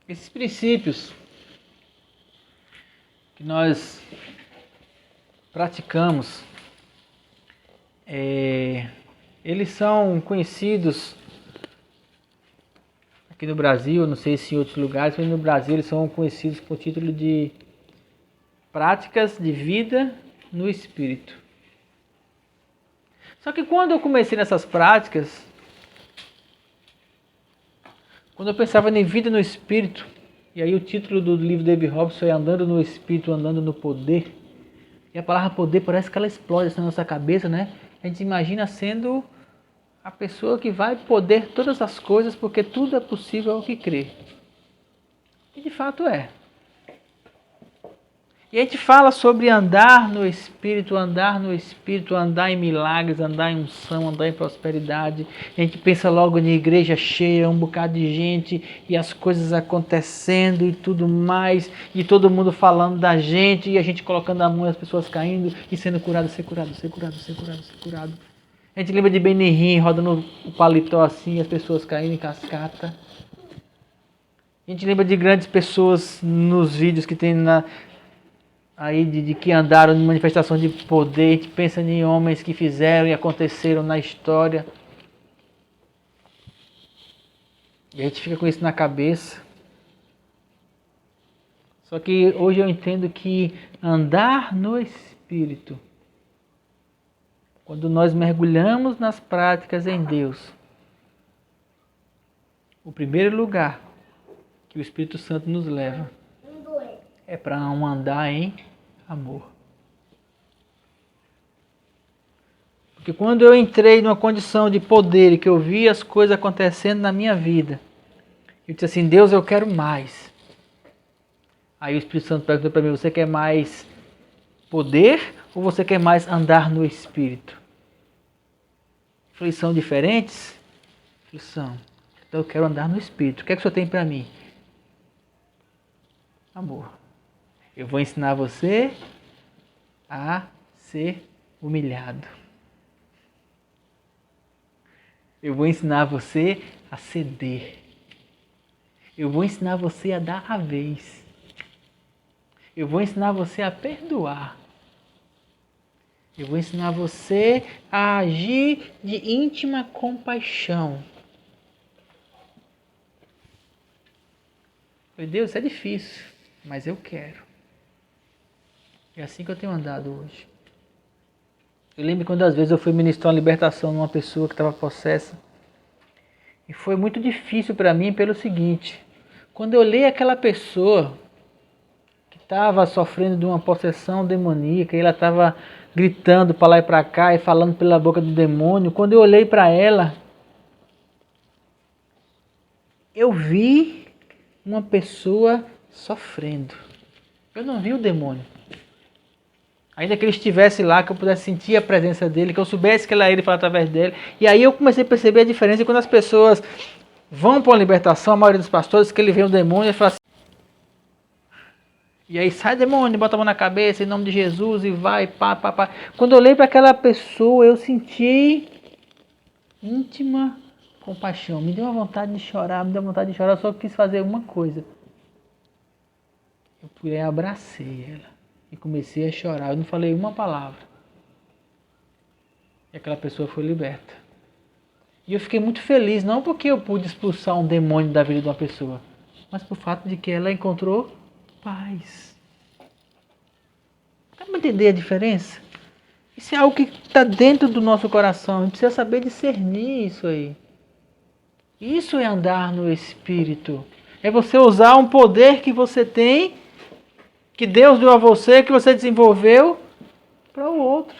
Esses princípios que nós praticamos, eles são conhecidos aqui no Brasil, não sei se em outros lugares, mas no Brasil eles são conhecidos com o título de Práticas de Vida no Espírito. Só que quando eu comecei nessas práticas, quando eu pensava em vida no Espírito, e aí o título do livro de David Robson é Andando no Espírito, Andando no Poder, e a palavra poder parece que ela explode assim na nossa cabeça, né? A gente imagina sendo a pessoa que vai poder todas as coisas, porque tudo é possível ao que crê. E de fato é. E a gente fala sobre andar no Espírito, andar em milagres, andar em unção, andar em prosperidade. A gente pensa logo em igreja cheia, um bocado de gente e as coisas acontecendo e tudo mais. E todo mundo falando da gente e a gente colocando a mão e as pessoas caindo e sendo curado, ser curado, ser curado, ser curado, ser curado. A gente lembra de Benihim rodando o paletó assim, as pessoas caindo em cascata. A gente lembra de grandes pessoas nos vídeos que tem aí de que andaram em manifestação de poder. A gente pensa em homens que fizeram e aconteceram na história. E a gente fica com isso na cabeça. Só que hoje eu entendo que andar no Espírito, quando nós mergulhamos nas práticas em Deus, o primeiro lugar que o Espírito Santo nos leva é para um andar em amor. Porque quando eu entrei numa condição de poder e que eu vi as coisas acontecendo na minha vida, eu disse assim, Deus, eu quero mais. Aí o Espírito Santo perguntou para mim, você quer mais poder ou você quer mais andar no Espírito? Eu falei, são diferentes? Eu falei, são. Então eu quero andar no Espírito. O que é que o Senhor tem para mim? Amor. Eu vou ensinar você a ser humilhado. Eu vou ensinar você a ceder. Eu vou ensinar você a dar a vez. Eu vou ensinar você a perdoar. Eu vou ensinar você a agir de íntima compaixão. Meu Deus, isso é difícil, mas eu quero. É assim que eu tenho andado hoje. Eu lembro quando às vezes eu fui ministrar uma libertação numa pessoa que estava possessa. E foi muito difícil para mim pelo seguinte. Quando eu olhei aquela pessoa que estava sofrendo de uma possessão demoníaca, e ela estava gritando para lá e para cá e falando pela boca do demônio, quando eu olhei para ela, eu vi uma pessoa sofrendo. Eu não vi o demônio. Ainda que ele estivesse lá, que eu pudesse sentir a presença dele, que eu soubesse que ela ia falar através dele. E aí eu comecei a perceber a diferença. E quando as pessoas vão para uma libertação, a maioria dos pastores, que ele vê o demônio e fala assim, e aí sai demônio, bota a mão na cabeça, em nome de Jesus, e vai, pá. Quando eu olhei para aquela pessoa, eu senti íntima compaixão. Me deu uma vontade de chorar, eu só quis fazer uma coisa. Eu fui e abracei ela. E comecei a chorar, eu não falei uma palavra. E aquela pessoa foi liberta. E eu fiquei muito feliz, não porque eu pude expulsar um demônio da vida de uma pessoa, mas por fato de que ela encontrou paz. Dá para entender a diferença? Isso é algo que está dentro do nosso coração, a gente precisa saber discernir isso aí. Isso é andar no Espírito. É você usar um poder que você tem, que Deus deu a você, que você desenvolveu, para o outro.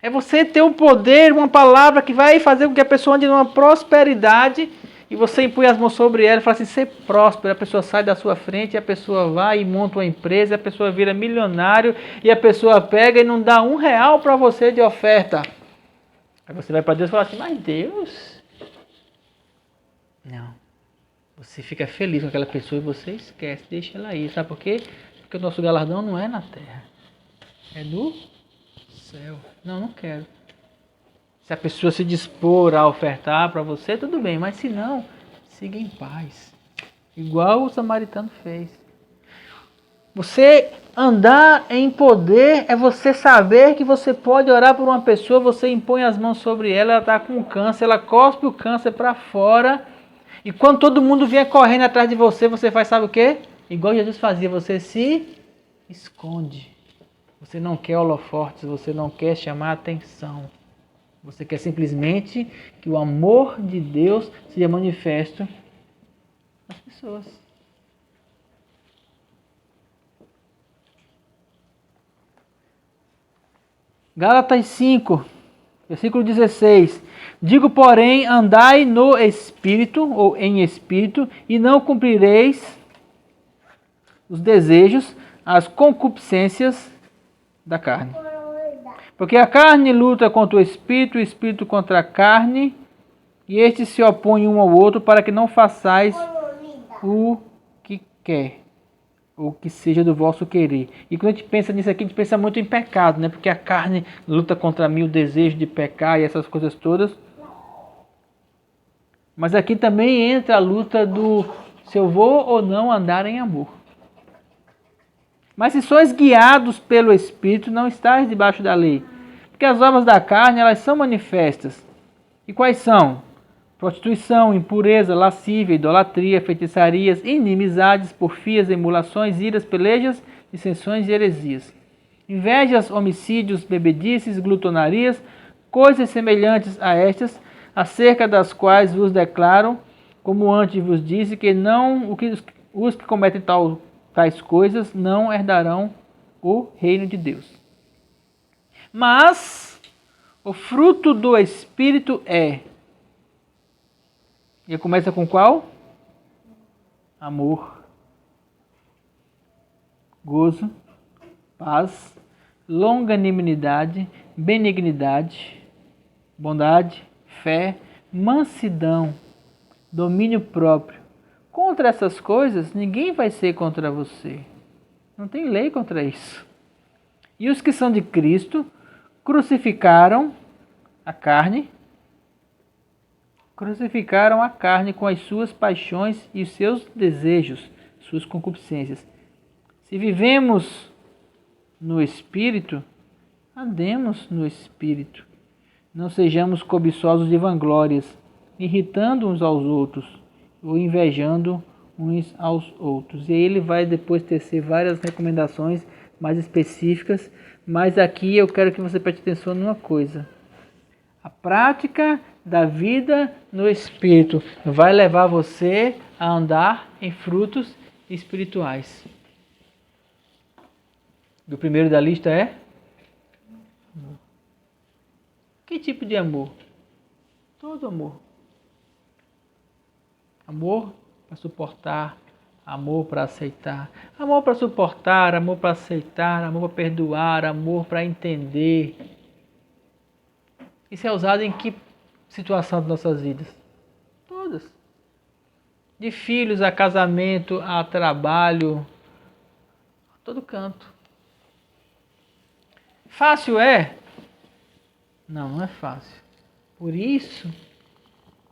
É você ter um poder, uma palavra que vai fazer com que a pessoa ande numa prosperidade e você impõe as mãos sobre ela e fala assim, ser próspero. A pessoa sai da sua frente, a pessoa vai e monta uma empresa, a pessoa vira milionário e a pessoa pega e não dá R$1 para você de oferta. Aí você vai para Deus e fala assim, mas Deus... Não. Você fica feliz com aquela pessoa e você esquece, deixa ela aí. Sabe por quê? Porque o nosso galardão não é na terra, é no céu. Não quero. Se a pessoa se dispor a ofertar para você, tudo bem, mas se não, siga em paz. Igual o samaritano fez. Você andar em poder é você saber que você pode orar por uma pessoa, você impõe as mãos sobre ela, ela está com câncer, ela cospe o câncer para fora. E quando todo mundo vier correndo atrás de você, você faz sabe o quê? Igual Jesus fazia, você se esconde. Você não quer holofotes, você não quer chamar atenção. Você quer simplesmente que o amor de Deus seja manifesto nas pessoas. Gálatas 5, versículo 16. Digo, porém, andai no Espírito, ou em Espírito, e não cumprireis os desejos, as concupiscências da carne. Porque a carne luta contra o Espírito contra a carne, e estes se opõem um ao outro para que não façais o que quer, ou que seja do vosso querer. E quando a gente pensa nisso aqui, a gente pensa muito em pecado, né? Porque a carne luta contra mim, o desejo de pecar e essas coisas todas. Mas aqui também entra a luta do se eu vou ou não andar em amor. Mas se sois guiados pelo Espírito, não estáis debaixo da lei. Porque as obras da carne, elas são manifestas. E quais são? prostituição, impureza, lascívia, idolatria, feitiçarias, inimizades, porfias, emulações, iras, pelejas, dissensões e heresias. Invejas, homicídios, bebedices, glutonarias, coisas semelhantes a estas, acerca das quais vos declaro, como antes vos disse, que não os que cometem tais coisas não herdarão o reino de Deus. Mas o fruto do Espírito é... E começa com qual? Amor, gozo, paz, longanimidade, benignidade, bondade, fé, mansidão, domínio próprio. Contra essas coisas, ninguém vai ser contra você. Não tem lei contra isso. E os que são de Cristo crucificaram a carne com as suas paixões e os seus desejos, suas concupiscências. Se vivemos no Espírito, andemos no Espírito. Não sejamos cobiçosos de vanglórias, irritando uns aos outros, ou invejando uns aos outros. E aí ele vai depois tecer várias recomendações mais específicas, mas aqui eu quero que você preste atenção numa coisa. A prática da vida no Espírito vai levar você a andar em frutos espirituais. O primeiro da lista é amor. Que tipo de amor? Todo amor. Amor para suportar, amor para aceitar. Amor para suportar, amor para aceitar, amor para perdoar, amor para entender. Isso é usado em que situação de nossas vidas? Todas. De filhos a casamento, a trabalho, a todo canto. Fácil é? Não, não é fácil. Por isso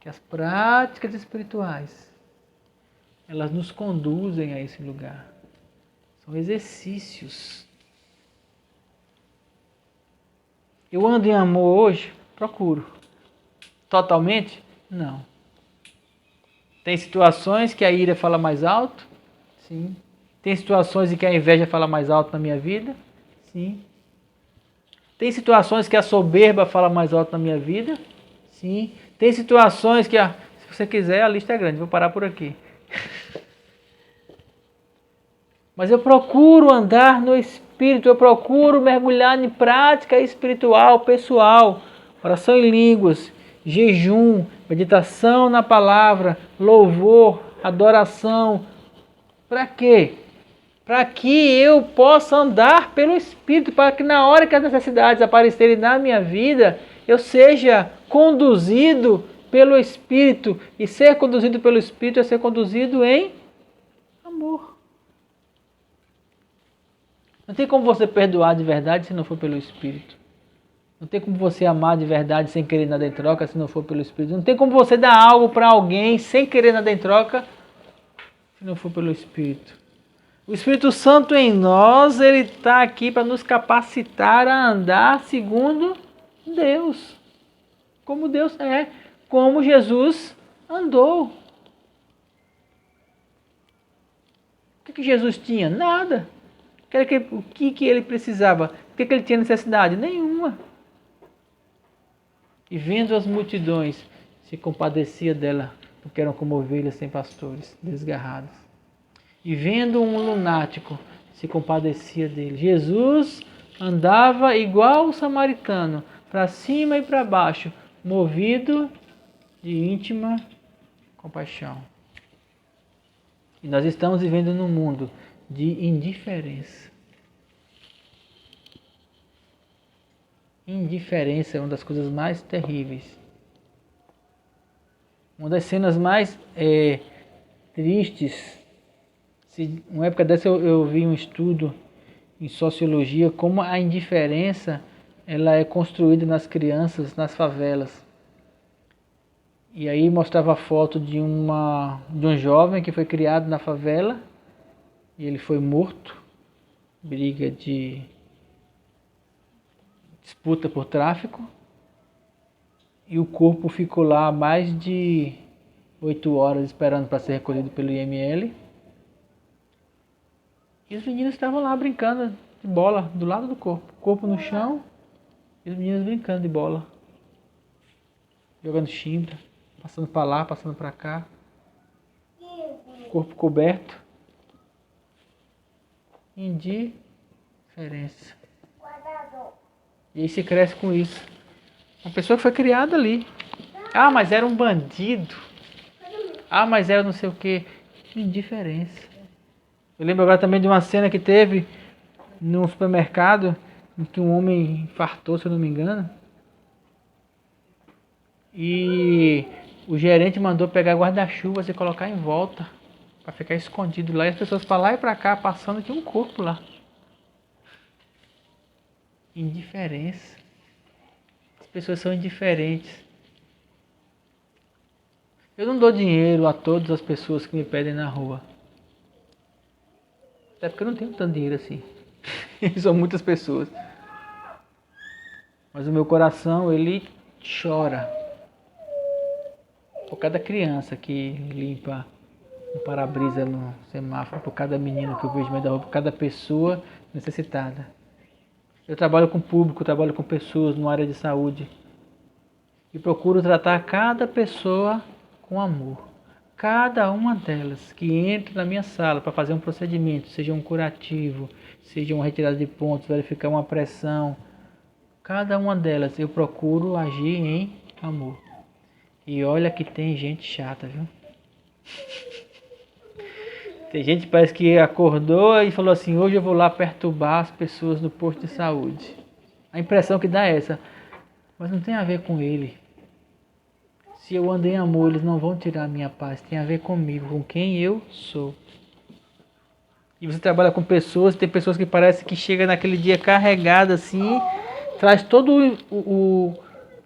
que as práticas espirituais, elas nos conduzem a esse lugar. São exercícios. Eu ando em amor hoje? Procuro. Totalmente? Não. Tem situações que a ira fala mais alto? Sim. Tem situações em que a inveja fala mais alto na minha vida? Sim. Tem situações que a soberba fala mais alto na minha vida? Sim. Tem situações que, se você quiser, a lista é grande, vou parar por aqui. Mas eu procuro andar no Espírito, eu procuro mergulhar em prática espiritual, pessoal, oração em línguas, jejum, meditação na palavra, louvor, adoração. Para quê? Para que eu possa andar pelo Espírito, para que na hora que as necessidades aparecerem na minha vida, eu seja conduzido pelo Espírito. E ser conduzido pelo Espírito é ser conduzido em amor. Não tem como você perdoar de verdade se não for pelo Espírito. Não tem como você amar de verdade sem querer nada em troca se não for pelo Espírito. Não tem como você dar algo para alguém sem querer nada em troca se não for pelo Espírito. O Espírito Santo em nós, ele está aqui para nos capacitar a andar segundo Deus. Como Deus é, como Jesus andou. O que Jesus tinha? Nada. O que ele precisava? O que ele tinha necessidade? Nenhuma. E vendo as multidões, se compadecia dela, porque eram como ovelhas sem pastores, desgarradas. E vendo um lunático, se compadecia dele. Jesus andava igual o samaritano, para cima e para baixo, movido de íntima compaixão. E nós estamos vivendo num mundo de indiferença. Indiferença é uma das coisas mais terríveis. Uma das cenas mais tristes. Uma época dessa eu vi um estudo em sociologia como a indiferença ela é construída nas crianças, nas favelas. E aí mostrava a foto de um jovem que foi criado na favela e ele foi morto, briga de disputa por tráfico. e o corpo ficou lá mais de 8 horas esperando para ser recolhido pelo IML. E os meninos estavam lá brincando de bola do lado do corpo. Corpo no chão e os meninos brincando de bola. Jogando chimbra, passando para lá, passando para cá. Corpo coberto. Indiferença. E aí se cresce com isso. Uma pessoa que foi criada ali. Ah, mas era um bandido. Ah, mas era não sei o que. Indiferença. Eu lembro agora também de uma cena que teve num supermercado em que um homem infartou, se eu não me engano. E o gerente mandou pegar guarda-chuvas e colocar em volta para ficar escondido lá. E as pessoas para lá e para cá passando, tinha um corpo lá. Indiferença. As pessoas são indiferentes. Eu não dou dinheiro a todas as pessoas que me pedem na rua. Até porque eu não tenho tanto dinheiro assim. São muitas pessoas. Mas o meu coração, ele chora por cada criança que limpa um para-brisa no semáforo, por cada menino que eu vejo no meio da rua, por cada pessoa necessitada. Eu trabalho com público, trabalho com pessoas na área de saúde e procuro tratar cada pessoa com amor. Cada uma delas que entra na minha sala para fazer um procedimento, seja um curativo, seja uma retirada de pontos, verificar uma pressão, cada uma delas eu procuro agir em amor. E olha que tem gente chata, viu? Tem gente que parece que acordou e falou assim, hoje eu vou lá perturbar as pessoas no posto de saúde. A impressão que dá é essa, mas não tem a ver com ele. Se eu ando em amor, eles não vão tirar a minha paz. Tem a ver comigo, com quem eu sou. E você trabalha com pessoas, tem pessoas que parece que chega naquele dia carregada assim, traz todo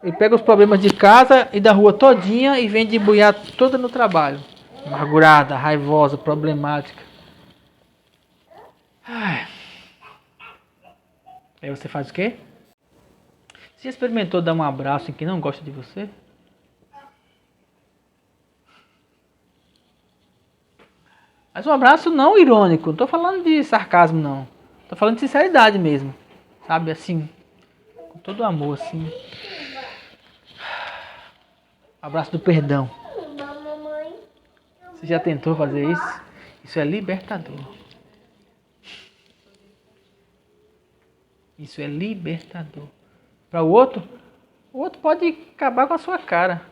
e pega os problemas de casa e da rua todinha e vem de buiar toda no trabalho. Amargurada, raivosa, problemática. Ai. Aí você faz o quê? Você já experimentou dar um abraço em quem não gosta de você? Mas um abraço não irônico, não tô falando de sarcasmo não. Tô falando de sinceridade mesmo. Sabe, assim, com todo amor, assim. Abraço do perdão. Você já tentou fazer isso? Isso é libertador. Isso é libertador. Para o outro pode acabar com a sua cara.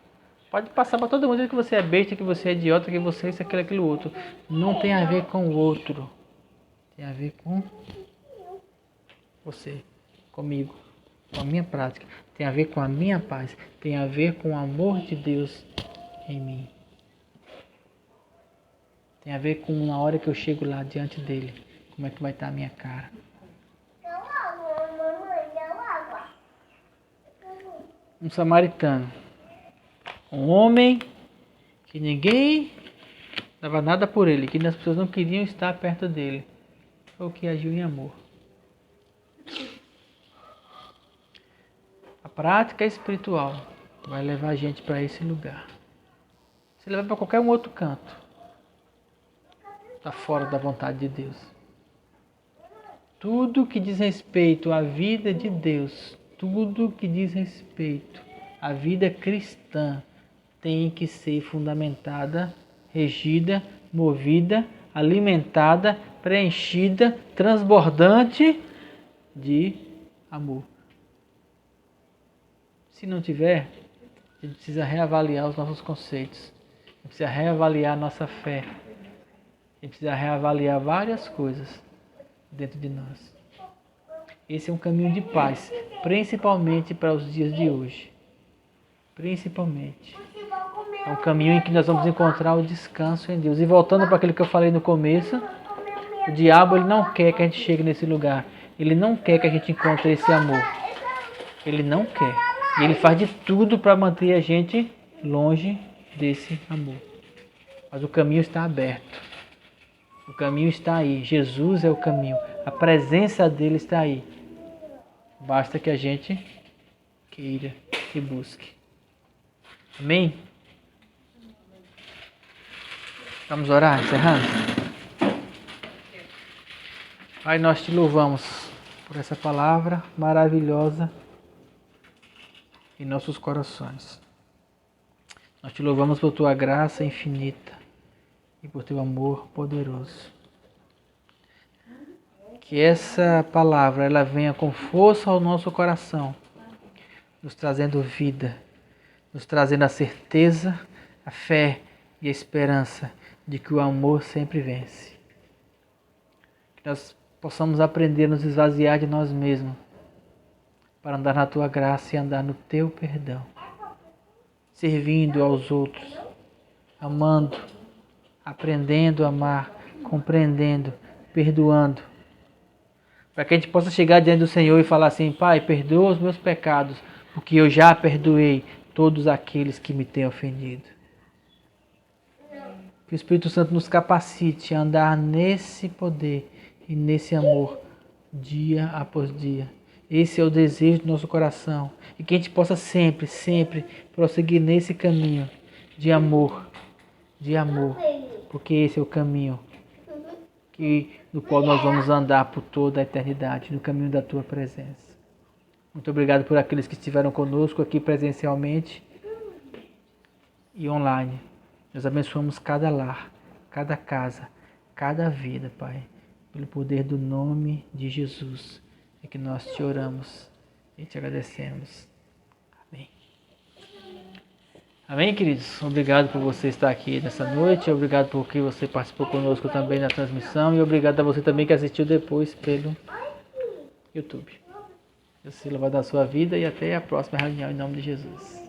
Pode passar para todo mundo que você é besta, que você é idiota, que você é isso, aquilo outro. Não tem a ver com o outro. Tem a ver com você, comigo, com a minha prática. Tem a ver com a minha paz. Tem a ver com o amor de Deus em mim. Tem a ver com na hora que eu chego lá diante dele. Como é que vai estar a minha cara. Um samaritano. Um homem que ninguém dava nada por ele, que as pessoas não queriam estar perto dele. Foi o que agiu em amor. A prática espiritual vai levar a gente para esse lugar. Se levar para qualquer um outro canto, está fora da vontade de Deus. Tudo que diz respeito à vida de Deus, tudo que diz respeito à vida cristã, tem que ser fundamentada, regida, movida, alimentada, preenchida, transbordante de amor. Se não tiver, a gente precisa reavaliar os nossos conceitos, a gente precisa reavaliar a nossa fé, a gente precisa reavaliar várias coisas dentro de nós. Esse é um caminho de paz, principalmente para os dias de hoje. Principalmente. É um caminho em que nós vamos encontrar o descanso em Deus. E voltando para aquilo que eu falei no começo, o diabo ele não quer que a gente chegue nesse lugar. Ele não quer que a gente encontre esse amor. Ele não quer. E ele faz de tudo para manter a gente longe desse amor. Mas o caminho está aberto. O caminho está aí. Jesus é o caminho. A presença dele está aí. Basta que a gente queira e busque. Amém? Vamos orar, encerrando? Pai, nós te louvamos por essa palavra maravilhosa em nossos corações. Nós te louvamos por tua graça infinita e por teu amor poderoso. Que essa palavra ela venha com força ao nosso coração, nos trazendo vida, nos trazendo a certeza, a fé e a esperança de que o amor sempre vence. Que nós possamos aprender a nos esvaziar de nós mesmos para andar na tua graça e andar no teu perdão, servindo aos outros, amando, aprendendo a amar, compreendendo, perdoando, para que a gente possa chegar diante do Senhor e falar assim: Pai, perdoa os meus pecados, porque eu já perdoei todos aqueles que me têm ofendido. Que o Espírito Santo nos capacite a andar nesse poder e nesse amor dia após dia. Esse é o desejo do nosso coração. E que a gente possa sempre, sempre prosseguir nesse caminho de amor, porque esse é o caminho no qual nós vamos andar por toda a eternidade, no caminho da tua presença. Muito obrigado por aqueles que estiveram conosco aqui presencialmente e online. Nós abençoamos cada lar, cada casa, cada vida, Pai. Pelo poder do nome de Jesus é que nós te oramos e te agradecemos. Amém. Amém, queridos? Obrigado por você estar aqui nessa noite. Obrigado por que você participou conosco também na transmissão. E obrigado a você também que assistiu depois pelo YouTube. Deus se louvado da sua vida e até a próxima reunião em nome de Jesus.